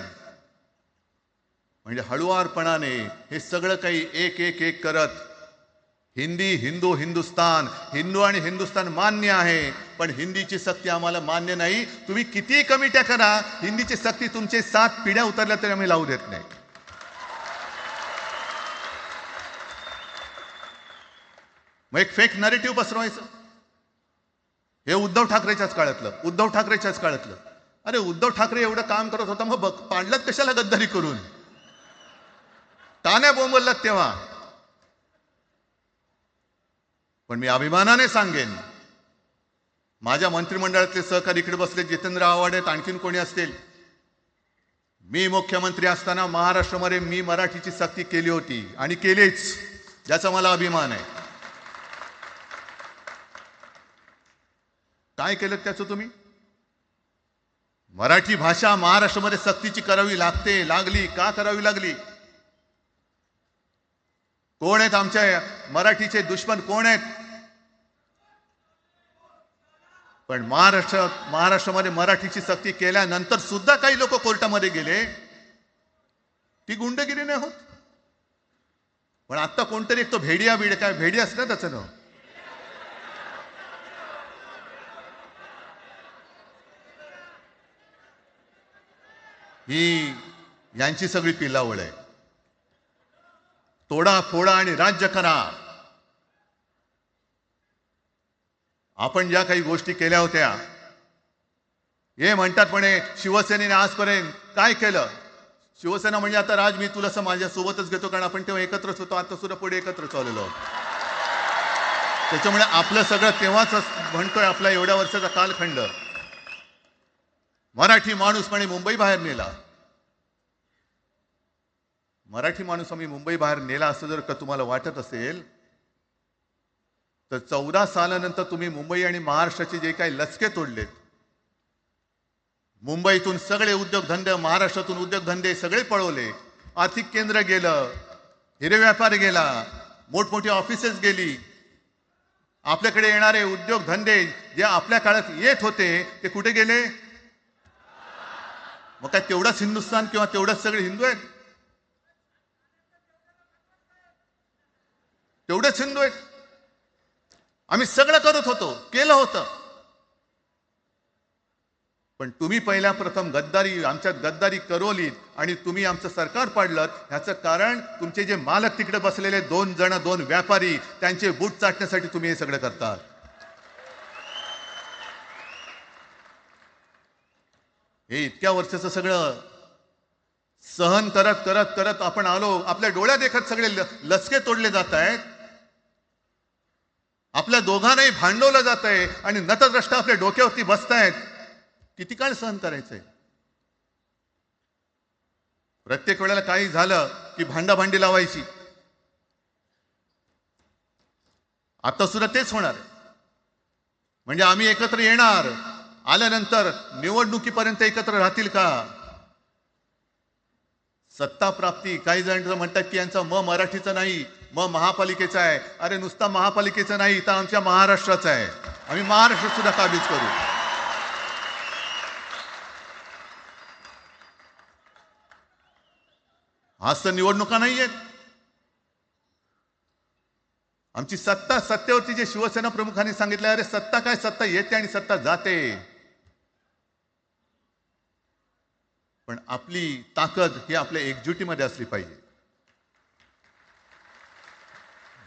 Speaker 17: म्हणजे हळुवारपणाने हे सगळं काही एक एक एक करत, हिंदी, हिंदू, हिंदुस्तान, हिंदू आणि हिंदुस्तान मान्य आहे, पण हिंदीची सक्ती आम्हाला मान्य नाही. तुम्ही कितीही कमिट्या करा, हिंदीची सक्ती तुमचे 7 पिढ्या उतरल्या तरी आम्ही लावू देत नाही. मग एक फेक नरेटिव्ह पसरवायचं. हे उद्धव ठाकरेच्याच काळातलं. अरे उद्धव ठाकरे एवढं काम करत होता, मग पाडलात कशाला गद्दारी करून, टाण्या बोंबललात तेव्हा. पण मी अभिमानाने सांगेन, माझ्या मंत्रिमंडळातले सहकारी इकडे बसले, जितेंद्र आव्हाड आहेत, आणखीन कोणी असतील, मी मुख्यमंत्री असताना महाराष्ट्रामध्ये मी मराठीची सक्ती केली होती आणि केलीच, ज्याचा मला अभिमान आहे. काय केलं त्याचं तुम्ही. मराठी भाषा महाराष्ट्रामध्ये सक्तीची करावी लागली. का करावी लागली. कोण आहेत आमच्या मराठीचे दुश्मन, कोण आहेत. पण महाराष्ट्रामध्ये मराठीची सक्ती केल्यानंतर सुद्धा काही लोक कोर्टामध्ये गेले. ती गुंडगिरी नाही होत. पण आता कोणतरी एक तो भेडी असतं त्याचं नाव, ही यांची सगळी पिलावळ आहे. तोडा फोडा आणि राज्य करा. आपण ज्या काही गोष्टी केल्या होत्या, हे म्हणतात म्हणे शिवसेनेने आजपर्यंत काय केलं. शिवसेना म्हणजे आता राज, मी तुला माझ्या सोबतच घेतो, कारण आपण तेव्हा एकत्रच होतो, आता सुद्धा पुढे एकत्र चाललेलो आहोत. त्याच्यामुळे आपलं सगळं तेव्हाच म्हणतोय, आपला एवढ्या वर्षाचा कालखंड. मराठी माणूस म्हणे मुंबई बाहेर नेला. मराठी माणूस आम्ही मुंबई बाहेर नेला असं जर का तुम्हाला वाटत असेल, तर 14 सालानंतर तुम्ही मुंबई आणि महाराष्ट्राचे जे काही लचके तोडलेत, मुंबईतून सगळे उद्योगधंदे, महाराष्ट्रातून उद्योगधंदे सगळे पळवले. आर्थिक केंद्र गेलं, हिरे व्यापार गेला, मोठमोठी ऑफिसेस गेली. आपल्याकडे येणारे उद्योगधंदे जे आपल्या काळात येत होते ते कुठे गेले. मग काय तेवढाच हिंदुस्थान किंवा तेवढाच सगळे हिंदू आहेत. तेवढेच हिंदू आहेत. आम्ही सगळं करत होतो, केलं होतं. पण तुम्ही पहिल्या प्रथम आमच्यात गद्दारी करवलीत आणि तुम्ही आमचं सरकार पाडलं. ह्याचं कारण तुमचे जे मालक तिकडे बसलेले 2 व्यापारी, त्यांचे बूट चाटण्यासाठी तुम्ही हे सगळं करतात. हे इतक्या वर्षाचं सगळं सहन करत करत करत आपण आलो. आपल्या डोळ्यात देखत सगळे लचके तोडले जात आहेत. आपल्या दोघांनाही भांडवलं जात आहे आणि नतद्रष्टा आपल्या डोक्यावरती बसतायत. किती काळ सहन करायचंय. प्रत्येक वेळेला काही झालं की भांडाभांडी लावायची. आता सुद्धा तेच होणार. म्हणजे आम्ही एकत्र येणार, आल्यानंतर निवडणुकीपर्यंत एकत्र राहतील का? सत्ता प्राप्ती, काही जण म्हणतात की यांचा मराठीचा नाही, महापालिकेचा आहे. अरे नुसता महापालिकेचा नाही, तर आमच्या महाराष्ट्राचा आहे. आम्ही महाराष्ट्र सुद्धा काबीज करू. आज तर निवडणुका नाही आहेत. आमची सत्ता, सत्तेवरती जे शिवसेना प्रमुखांनी सांगितलं, अरे सत्ता काय, सत्ता येते आणि सत्ता जाते. पण आपली ताकद ही आपल्या एकजुटीमध्ये असली पाहिजे.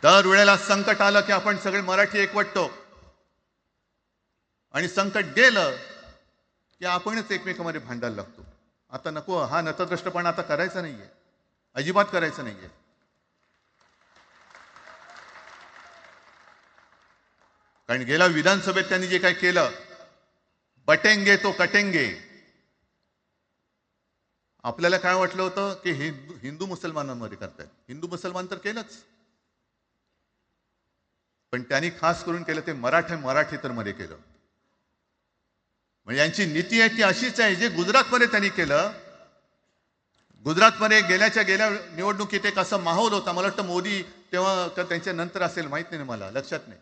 Speaker 17: दर वेळेला संकट आलं की आपण सगळे मराठी एकवटतो आणि संकट गेलं की आपणच एकमेकांमध्ये भांडायला लागतो. आता नको, हा नतद्रष्टपणा आता करायचा नाहीये, अजिबात करायचं नाहीये. कारण गेल्या विधानसभेत त्यांनी जे काय केलं, बटेंगे तो कटेंगे. आपल्याला काय वाटलं होतं की हिंदू मुसलमानांमध्ये करतायत. हिंदू मुसलमान तर केलंच, पण त्यांनी खास करून केलं ते मराठेतरमध्ये केलं. म्हणजे यांची नीती आहे ती अशीच आहे जे गुजरातमध्ये त्यांनी केलं. गुजरातमध्ये गेल्या निवडणुकीत एक असा माहोल होता, मला वाटतं मोदी तेव्हा का त्यांच्या नंतर असेल, माहित नाही मला, लक्षात नाही.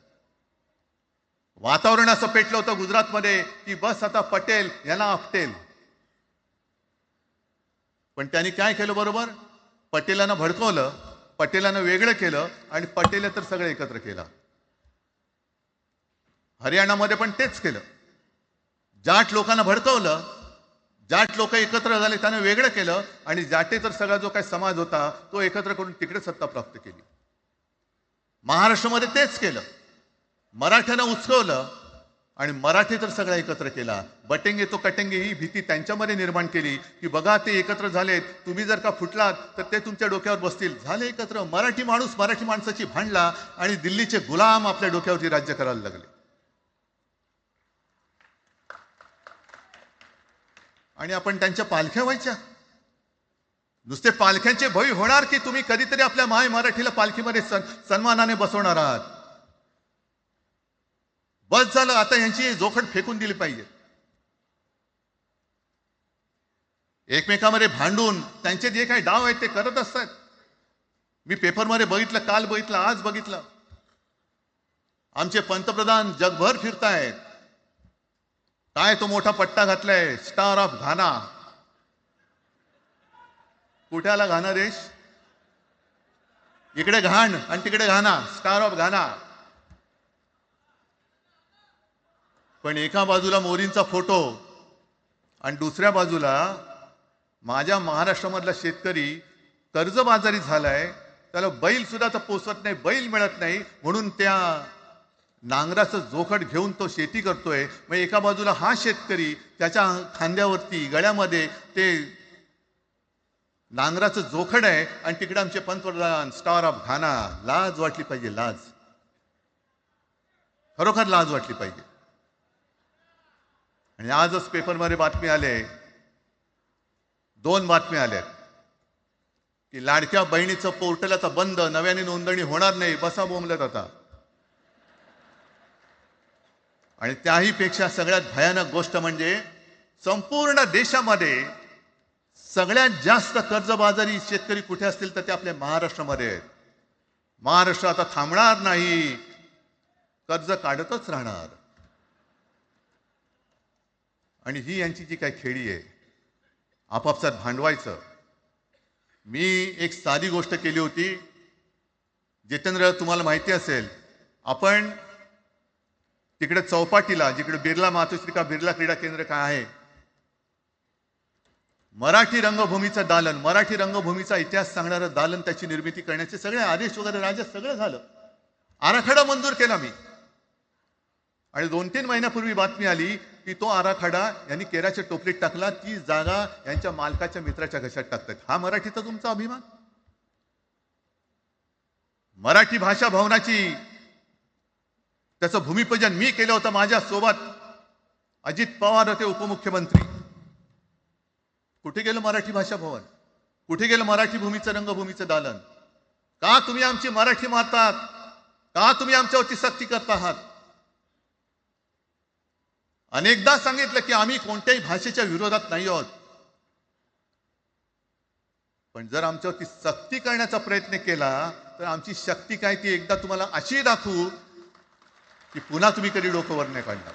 Speaker 17: वातावरण असं पेटलं होतं गुजरातमध्ये की बस आता पटेल यांना आपटेल. पण त्यांनी काय केलं बरोबर, पटेलांना भडकवलं, पटेलांना वेगळं केलं आणि पटेल तर सगळं एकत्र केलं. हरियाणामध्ये पण तेच केलं. जाट लोकांना भडकवलं, जाट लोक एकत्र झाले, त्यानं वेगळं केलं आणि जाटे तर सगळा जो काही समाज होता तो एकत्र करून तिकडे सत्ता प्राप्त केली. महाराष्ट्रामध्ये तेच केलं. मराठ्यांना उचकवलं आणि मराठी तर सगळा एकत्र केला. बटेंगे तो कटेंगे ही भीती त्यांच्यामध्ये निर्माण केली की बघा ते एकत्र झालेत, तुम्ही जर का फुटलात तर ते तुमच्या डोक्यावर बसतील. झाले एकत्र. मराठी माणूस मराठी माणसाची भांडला आणि दिल्लीचे गुलाम आपल्या डोक्यावरती राज्य करायला लागले. आणि आपण त्यांच्या पालख्या व्हायच्या. नुसते पालख्यांचे भय होणार की तुम्ही कधीतरी आपल्या माय मराठीला पालखीमध्ये सन्मानाने बसवणार आहात. बस झालं, आता यांची जोखड फेकून दिली पाहिजे. एकमेकांमध्ये भांडून त्यांचे जे काही डाव आहेत ते करत असतात. मी पेपरमध्ये बघितलं, काल बघितलं, आज बघितलं. आमचे पंतप्रधान जगभर फिरतायत. काय तो मोठा पट्टा घातलाय, स्टार ऑफ घाना. कुठे आला घाना देश? इकडे घाण आणि तिकडे घाना, स्टार ऑफ घाना. पण एका बाजूला मोदींचा फोटो आणि दुसऱ्या बाजूला माझ्या महाराष्ट्रामधला शेतकरी कर्जबाजारी झालाय, त्याला बैल सुद्धा तर पोचत नाही, बैल मिळत नाही, म्हणून त्या नांगराचं जोखड घेऊन तो शेती करतोय. मग एका बाजूला हा शेतकरी, त्याच्या खांद्यावरती गळ्यामध्ये ते नांगराचं जोखड आहे आणि तिकडे आमचे पंतप्रधान स्टार ऑफ घाना. लाज वाटली पाहिजे, लाज, खरोखर लाज वाटली पाहिजे. आणि आजच पेपरमध्ये बातमी आले, 2 बातम्या आल्या की लाडक्या बहिणीचं पोर्टल आता बंद, नव्याने नोंदणी होणार नाही, बसा बोंबलत आता. आणि त्याही पेक्षा सगळ्यात भयानक गोष्ट म्हणजे संपूर्ण देशामध्ये सगळ्यात जास्त कर्जबाजारी शेतकरी कुठे असतील तर ते आपल्या महाराष्ट्रामध्ये आहेत. महाराष्ट्र आता थांबणार नाही, कर्ज काढतच राहणार. आणि ही यांची जी काही खेळी आहे, आपापसात भांडवायचं. मी एक साधी गोष्ट केली होती, जितेंद्र तुम्हाला माहिती असेल, आपण तिकडे चौपाटीला, जिकडे बिर्ला मातोश्री का बिर्ला क्रीडा केंद्र काय आहे, मराठी रंगभूमीचं दालन, मराठी रंगभूमीचा इतिहास सांगणारं दालन, त्याची निर्मिती करण्याचे सगळे आदेश वगैरे राज्यात सगळं झालं. आराखडा मंजूर केला मी. आणि 2-3 महिन्यापूर्वी बातमी आली की तो आराखडा यांनी केराच्या टोपलीत टाकला, ती जागा यांच्या मालकाच्या मित्राच्या घशात टाकतात. हा मराठीचा तुमचा अभिमान? मराठी भाषा भवनाची त्याचं भूमिपूजन मी केलं होतं. माझ्या सोबत अजित पवार होते उपमुख्यमंत्री. कुठे गेलं मराठी भाषा भवन? कुठे गेलं मराठी भूमीचं रंगभूमीचं दालन? का तुम्ही आमची मराठी मारतात? का तुम्ही आमच्यावरती सक्ती करत आहात? अनेकदा सांगितलं की आम्ही कोणत्याही भाषेच्या विरोधात नाही आहोत, पण जर आमच्यावरती सक्ती करण्याचा प्रयत्न केला तर आमची शक्ती काय ती एकदा तुम्हाला अशी दाखवू की पुन्हा तुम्ही कधी डोकं वर नाही काढणार,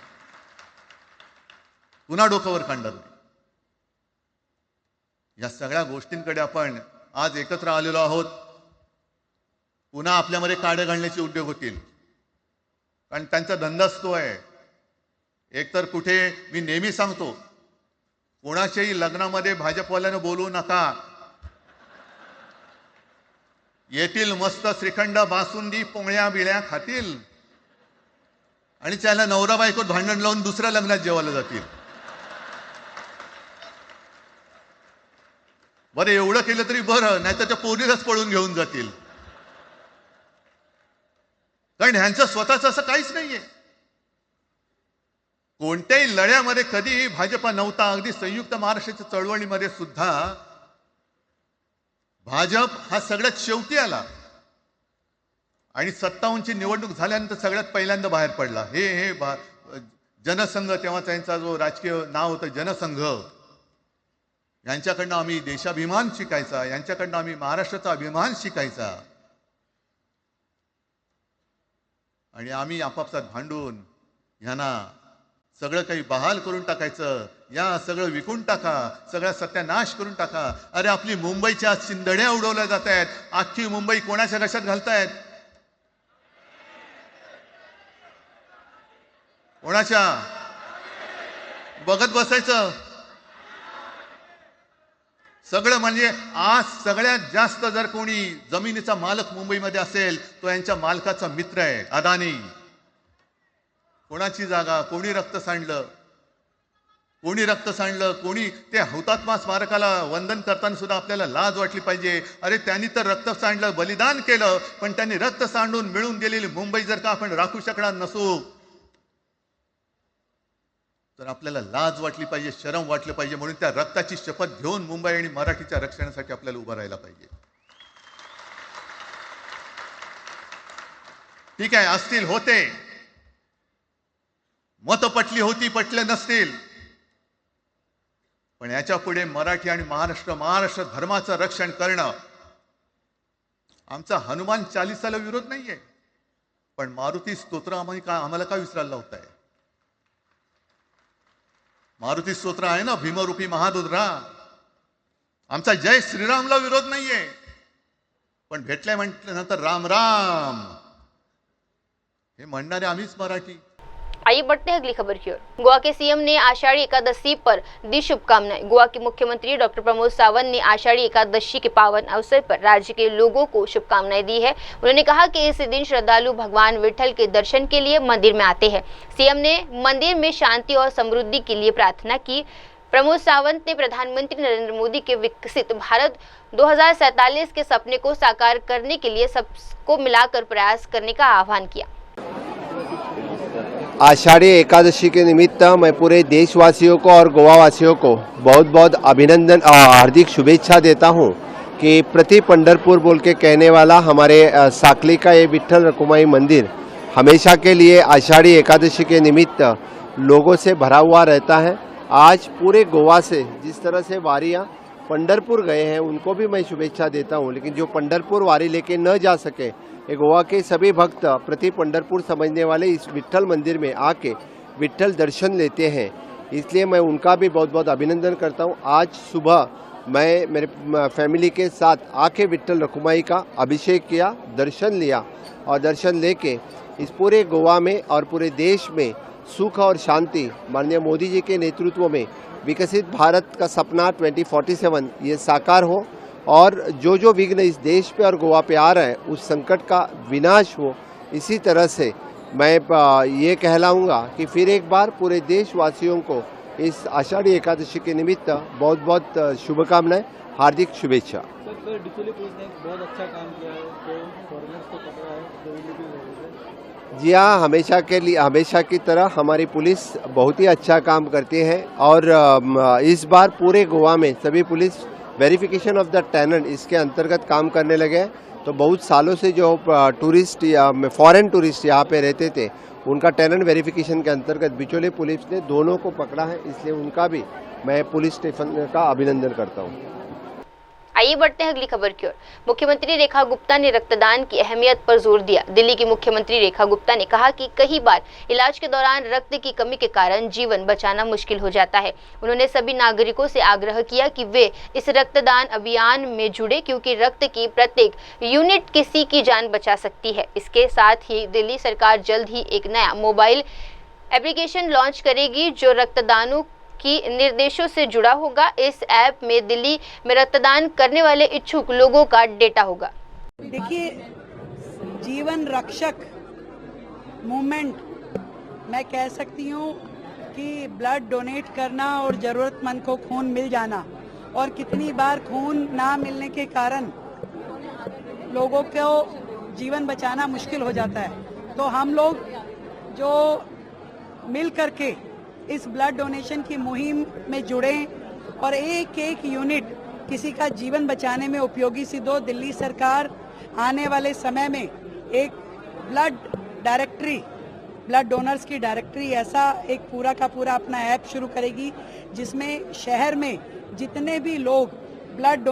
Speaker 17: पुन्हा डोकं वर काढणार नाही. या सगळ्या गोष्टींकडे आपण आज एकत्र आलेलो आहोत. पुन्हा आपल्यामध्ये काड्या घालण्याचे उद्योग होतील, कारण त्यांचा धंदाच तो आहे. एकतर कुठे मी नेहमी सांगतो, कोणाच्याही लग्नामध्ये भाजपवाल्यानं बोलवू नका. येतील मस्त श्रीखंड बासुंदी पोळ्या बिळ्या खातील आणि त्याला नवरा बायको भांडण लावून दुसऱ्या लग्नात जेवायला जातील. बरं एवढं केलं तरी बरं, नाही तर त्या पोरीलाच पळून घेऊन जातील, कारण ह्यांचं स्वतःच असं काहीच नाहीये. कोणत्याही लढ्यामध्ये कधीही भाजपा नव्हता. अगदी संयुक्त महाराष्ट्राच्या चळवळीमध्ये सुद्धा भाजप हा सगळ्यात शेवटी आला आणि 57ची निवडणूक झाल्यानंतर सगळ्यात पहिल्यांदा बाहेर पडला. हे जनसंघ, तेव्हा त्यांचा जो राजकीय नाव होतं जनसंघ, यांच्याकडनं आम्ही देशाभिमान शिकायचा, यांच्याकडनं आम्ही महाराष्ट्राचा अभिमान शिकायचा. आणि आम्ही आपापसात भांडून ह्यांना सगळं काही बहाल करून टाकायचं, या सगळं विकून टाका, सगळा सत्यानाश करून टाका. अरे आपली मुंबईच्या शिंदड्या उडवल्या जात आहेत. अख्खी मुंबई कोणाच्या कशात घालतायत? कोणाच्या? बघत बसायचं सगळं. म्हणजे आज सगळ्यात जास्त जर कोणी जमिनीचा मालक मुंबईमध्ये असेल तो यांच्या मालकाचा मित्र आहे, अदानी. कोणाची जागा? कोणी रक्त सांडलं? कोणी रक्त सांडलं? कोणी ते हुतात्मा स्मारकाला वंदन करताना सुद्धा आपल्याला लाज वाटली पाहिजे. अरे त्यांनी तर रक्त सांडलं, बलिदान केलं, पण त्यांनी रक्त सांडून मिळून गेलेली मुंबई जर का आपण राखू शकणार नसू तर आपल्याला लाज वाटली पाहिजे, शरम वाटलं पाहिजे. म्हणून त्या रक्ताची शपथ घेऊन मुंबई आणि मराठीच्या रक्षणासाठी आपल्याला उभं राहायला पाहिजे. ठीक आहे, असतील होते मत, पटली होती, पटले नसतील, पण याच्या पुढे मराठी आणि महाराष्ट्र धर्माचं रक्षण करणं आमचा हनुमान चालीसाला विरोध नाहीये, पण मारुती स्तोत्र आम्हाला का विसरायला लावताय? मारुती स्तोत्र आहे ना, भीमरूपी महारुद्रा. आमचा जय श्रीरामला विरोध नाहीये, पण भेटल्या म्हटल्यानंतर राम राम हे म्हणणारे आम्हीच मराठी.
Speaker 2: आइए बढ़ते हैं अगली खबर की ओर। गोवा के सीएम ने आषाढ़ी एकादशी पर दी शुभकामनाएं। गोवा के मुख्यमंत्री डॉक्टर प्रमोद सावंत ने आषाढ़ी एकादशी के पावन अवसर पर राज्य के लोगों को शुभकामनाएं दी है। उन्होंने कहा कि इस दिन श्रद्धालु भगवान विठल के दर्शन के लिए मंदिर में आते हैं। सीएम ने मंदिर में शांति और समृद्धि के लिए प्रार्थना की। प्रमोद सावंत ने प्रधानमंत्री नरेंद्र मोदी के विकसित भारत 2047 के सपने को साकार करने के लिए सबको मिलाकर प्रयास करने का आह्वान किया।
Speaker 18: आषाढ़ी एकादशी के निमित्त मैं पूरे देशवासियों को और गोवा वासियों को बहुत बहुत अभिनंदन हार्दिक शुभेच्छा देता हूं कि प्रति पंढरपुर बोल के कहने वाला हमारे साकली का ये विठल रखुमाई मंदिर हमेशा के लिए आषाढ़ी एकादशी के निमित्त लोगों से भरा हुआ रहता है। आज पूरे गोवा से जिस तरह से वारियाँ पंढरपुर गए हैं उनको भी मैं शुभेच्छा देता हूं, लेकिन जो पंढरपुर वारी लेके न जा सके, ये गोवा के सभी भक्त प्रति पंढरपुर समझने वाले इस विठल मंदिर में आके विठल दर्शन लेते हैं, इसलिए मैं उनका भी बहुत बहुत अभिनंदन करता हूं। आज सुबह मैं मेरे फैमिली के साथ आके विठल रखुमाई का अभिषेक किया, दर्शन लिया और दर्शन लेके इस पूरे गोवा में और पूरे देश में सुख और शांति माननीय मोदी जी के नेतृत्व में विकसित भारत का सपना 2047 ये साकार हो और जो जो विघ्न इस देश पे और गोवा पे आ रहा है उस संकट का विनाश हो। इसी तरह से मैं ये कहलाऊंगा कि फिर एक बार पूरे देशवासियों को इस आषाढ़ी एकादशी के निमित्त बहुत बहुत शुभकामनाएं, हार्दिक शुभेच्छा।
Speaker 19: बहुत अच्छा काम किया है, फॉरेनर्स को पकड़ा है।
Speaker 18: जी हाँ, हमेशा की तरह हमारी पुलिस बहुत ही अच्छा काम करती है और इस बार पूरे गोवा में सभी police verification of the tenant इसके अंतर्गत काम करने लगे। तो बहुत सालों से जो टूरिस्ट या फॉरेन टूरिस्ट यहाँ पे रहते थे उनका टेनेंट वेरिफिकेशन के अंतर्गत बिचौलिया पुलिस ने दोनों को पकड़ा है, इसलिए उनका भी मैं पुलिस स्टेशन का अभिनंदन करता हूँ।
Speaker 2: आइए बढ़ते हैं अगली खबर की ओर। मुख्यमंत्री रेखा गुप्ता ने रक्तदान की अहमियत पर जोर दिया। दिल्ली की मुख्यमंत्री रेखा गुप्ता ने कहा कि कई बार इलाज के दौरान रक्त की कमी के कारण जीवन बचाना मुश्किल हो जाता है। उन्होंने सभी नागरिकों से आग्रह किया कि वे इस रक्तदान अभियान में जुड़े, क्योंकि रक्त की प्रत्येक यूनिट किसी की जान बचा सकती है। इसके साथ ही दिल्ली सरकार जल्द ही एक नया मोबाइल एप्लीकेशन लॉन्च करेगी जो रक्तदानों की निर्देशों से जुड़ा होगा। इस ऐप में दिल्ली में रक्तदान करने वाले इच्छुक लोगों का डेटा होगा।
Speaker 20: देखिए, जीवन रक्षक मूवमेंट मैं कह सकती हूँ कि ब्लड डोनेट करना और ज़रूरतमंद को खून मिल जाना, और कितनी बार खून ना मिलने के कारण लोगों को जीवन बचाना मुश्किल हो जाता है। तो हम लोग जो मिल करके इस ब्लड डोनेशन की मुहिम में जुड़े और एक एक यूनिट किसी का जीवन बचाने में उपयोगी सिद्ध हो। दिल्ली सरकार आने वाले समय में एक ब्लड डायरेक्टरी, ब्लड डोनर्स की डायरेक्टरी, ऐसा एक पूरा का पूरा अपना ऐप शुरू करेगी जिसमें शहर में जितने भी लोग ब्लड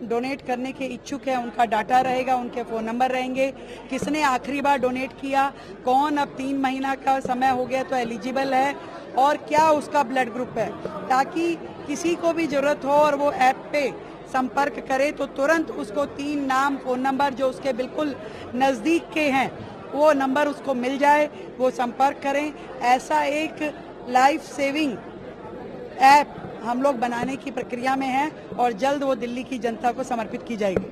Speaker 20: डोनेट करने के इच्छुक हैं उनका डाटा रहेगा, उनके फ़ोन नंबर रहेंगे, किसने आखिरी बार डोनेट किया, कौन अब 3 महीना का समय हो गया तो एलिजिबल है, और क्या उसका ब्लड ग्रुप है, ताकि किसी को भी ज़रूरत हो और वो ऐप पे संपर्क करे तो तुरंत उसको 3 नाम, फ़ोन नंबर जो उसके बिल्कुल नज़दीक के हैं वो नंबर उसको मिल जाए, वो संपर्क करें। ऐसा एक लाइफ सेविंग ऐप हम लोग बनाने की प्रक्रिया में हैं और जल्द वो दिल्ली की जनता को समर्पित की जाएगी।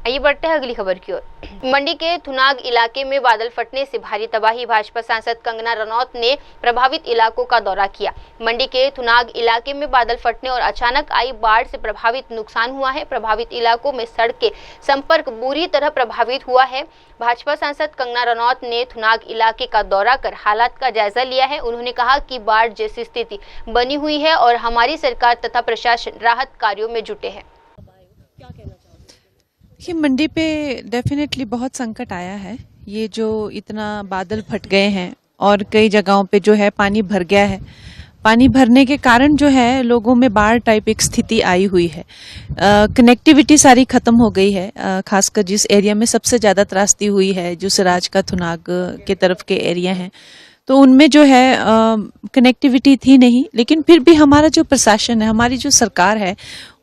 Speaker 2: आइए बढ़ते हैं अगली खबर की ओर। मंडी के थुनाग इलाके में बादल फटने से भारी तबाही। भाजपा सांसद कंगना रनौत ने प्रभावित इलाकों का दौरा किया। मंडी के थुनाग इलाके में बादल फटने और अचानक आई बाढ़ से प्रभावित नुकसान हुआ है। प्रभावित इलाकों में सड़कें संपर्क बुरी तरह प्रभावित हुआ है। भाजपा सांसद कंगना रनौत ने थुनाग इलाके का दौरा कर हालात का जायजा लिया है। उन्होंने कहा कि बाढ़ जैसी स्थिति बनी हुई है और हमारी सरकार तथा प्रशासन राहत कार्यों में जुटे हैं।
Speaker 21: देखिए, मंडी पे डेफिनेटली बहुत संकट आया है। ये जो इतना बादल फट गए हैं और कई जगहों पे जो है पानी भर गया है। पानी भरने के कारण जो है लोगों में बाढ़ टाइप एक स्थिति आई हुई है। कनेक्टिविटी सारी खत्म हो गई है। खासकर जिस एरिया में सबसे ज़्यादा त्रासदी हुई है, जो सिराज का थुनाग के तरफ के एरिया हैं, तो उनमें जो है कनेक्टिविटी थी नहीं। लेकिन फिर भी हमारा जो प्रशासन है, हमारी जो सरकार है,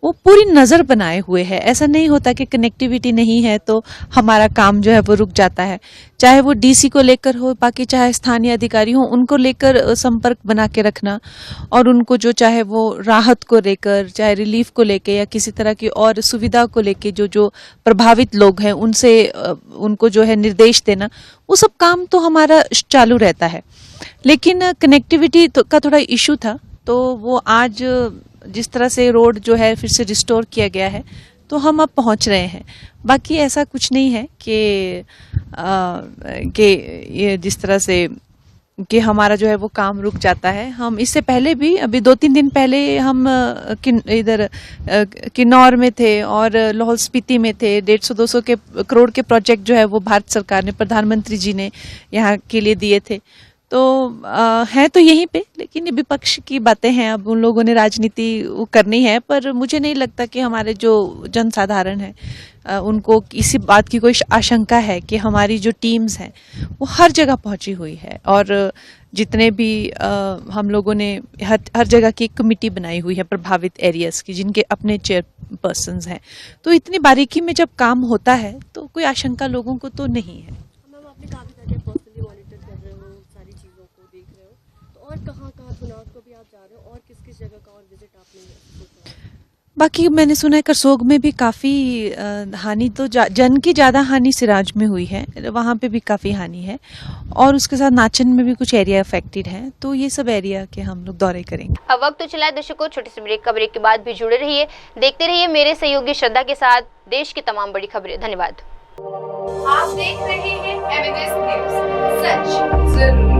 Speaker 21: वो पूरी नज़र बनाए हुए है। ऐसा नहीं होता कि कनेक्टिविटी नहीं है तो हमारा काम जो है वो रुक जाता है। चाहे वो डीसी को लेकर हो, बाकी चाहे स्थानीय अधिकारी हो, उनको लेकर संपर्क बना के रखना, और उनको जो चाहे वो राहत को लेकर, चाहे रिलीफ को लेकर या किसी तरह की और सुविधा को लेकर जो प्रभावित लोग हैं उनसे उनको जो है निर्देश देना, वो सब काम तो हमारा चालू रहता है। लेकिन कनेक्टिविटी का थोड़ा इशू था, तो वो आज जिस तरह से रोड जो है फिर से रिस्टोर किया गया है तो हम अब पहुंच रहे हैं। बाकी ऐसा कुछ नहीं है कि ये जिस तरह से कि हमारा जो है वो काम रुक जाता है। हम इससे पहले भी अभी 2-3 दिन पहले हम इधर किन्नौर में थे और लाहौल स्पीति में थे। 150-200 करोड़ के प्रोजेक्ट जो है वो भारत सरकार ने, प्रधानमंत्री जी ने यहाँ के लिए दिए थे। तो है तो यहीं पे, लेकिन विपक्ष की बातें हैं, अब उन लोगों ने राजनीति करनी है। पर मुझे नहीं लगता कि हमारे जो जनसाधारण है उनको इसी बात की कोई आशंका है कि हमारी जो टीम्स हैं वो हर जगह पहुंची हुई है, और जितने भी हम लोगों ने हर जगह की एक कमेटी बनाई हुई है प्रभावित एरियाज की, जिनके अपने चेयरपर्सन्स हैं। तो इतनी बारीकी में जब काम होता है तो कोई आशंका लोगों को तो नहीं है। बाकी मैंने सुना है करसोग में भी काफ़ी हानि, तो जन की ज़्यादा हानि सिराज में हुई है, वहाँ पे भी काफ़ी हानि है, और उसके साथ नाचन में भी कुछ एरिया अफेक्टेड है। तो ये सब एरिया के हम लोग दौरे करेंगे।
Speaker 2: अब वक्त तो चला है दर्शकों, छोटी सी ब्रेक का। ब्रेक के बाद भी जुड़े रहिए, देखते रहिए मेरे सहयोगी श्रद्धा के साथ देश की तमाम बड़ी खबरें। धन्यवाद।
Speaker 1: आप देख रहे हैं MNS न्यूज़, सच जरूरी।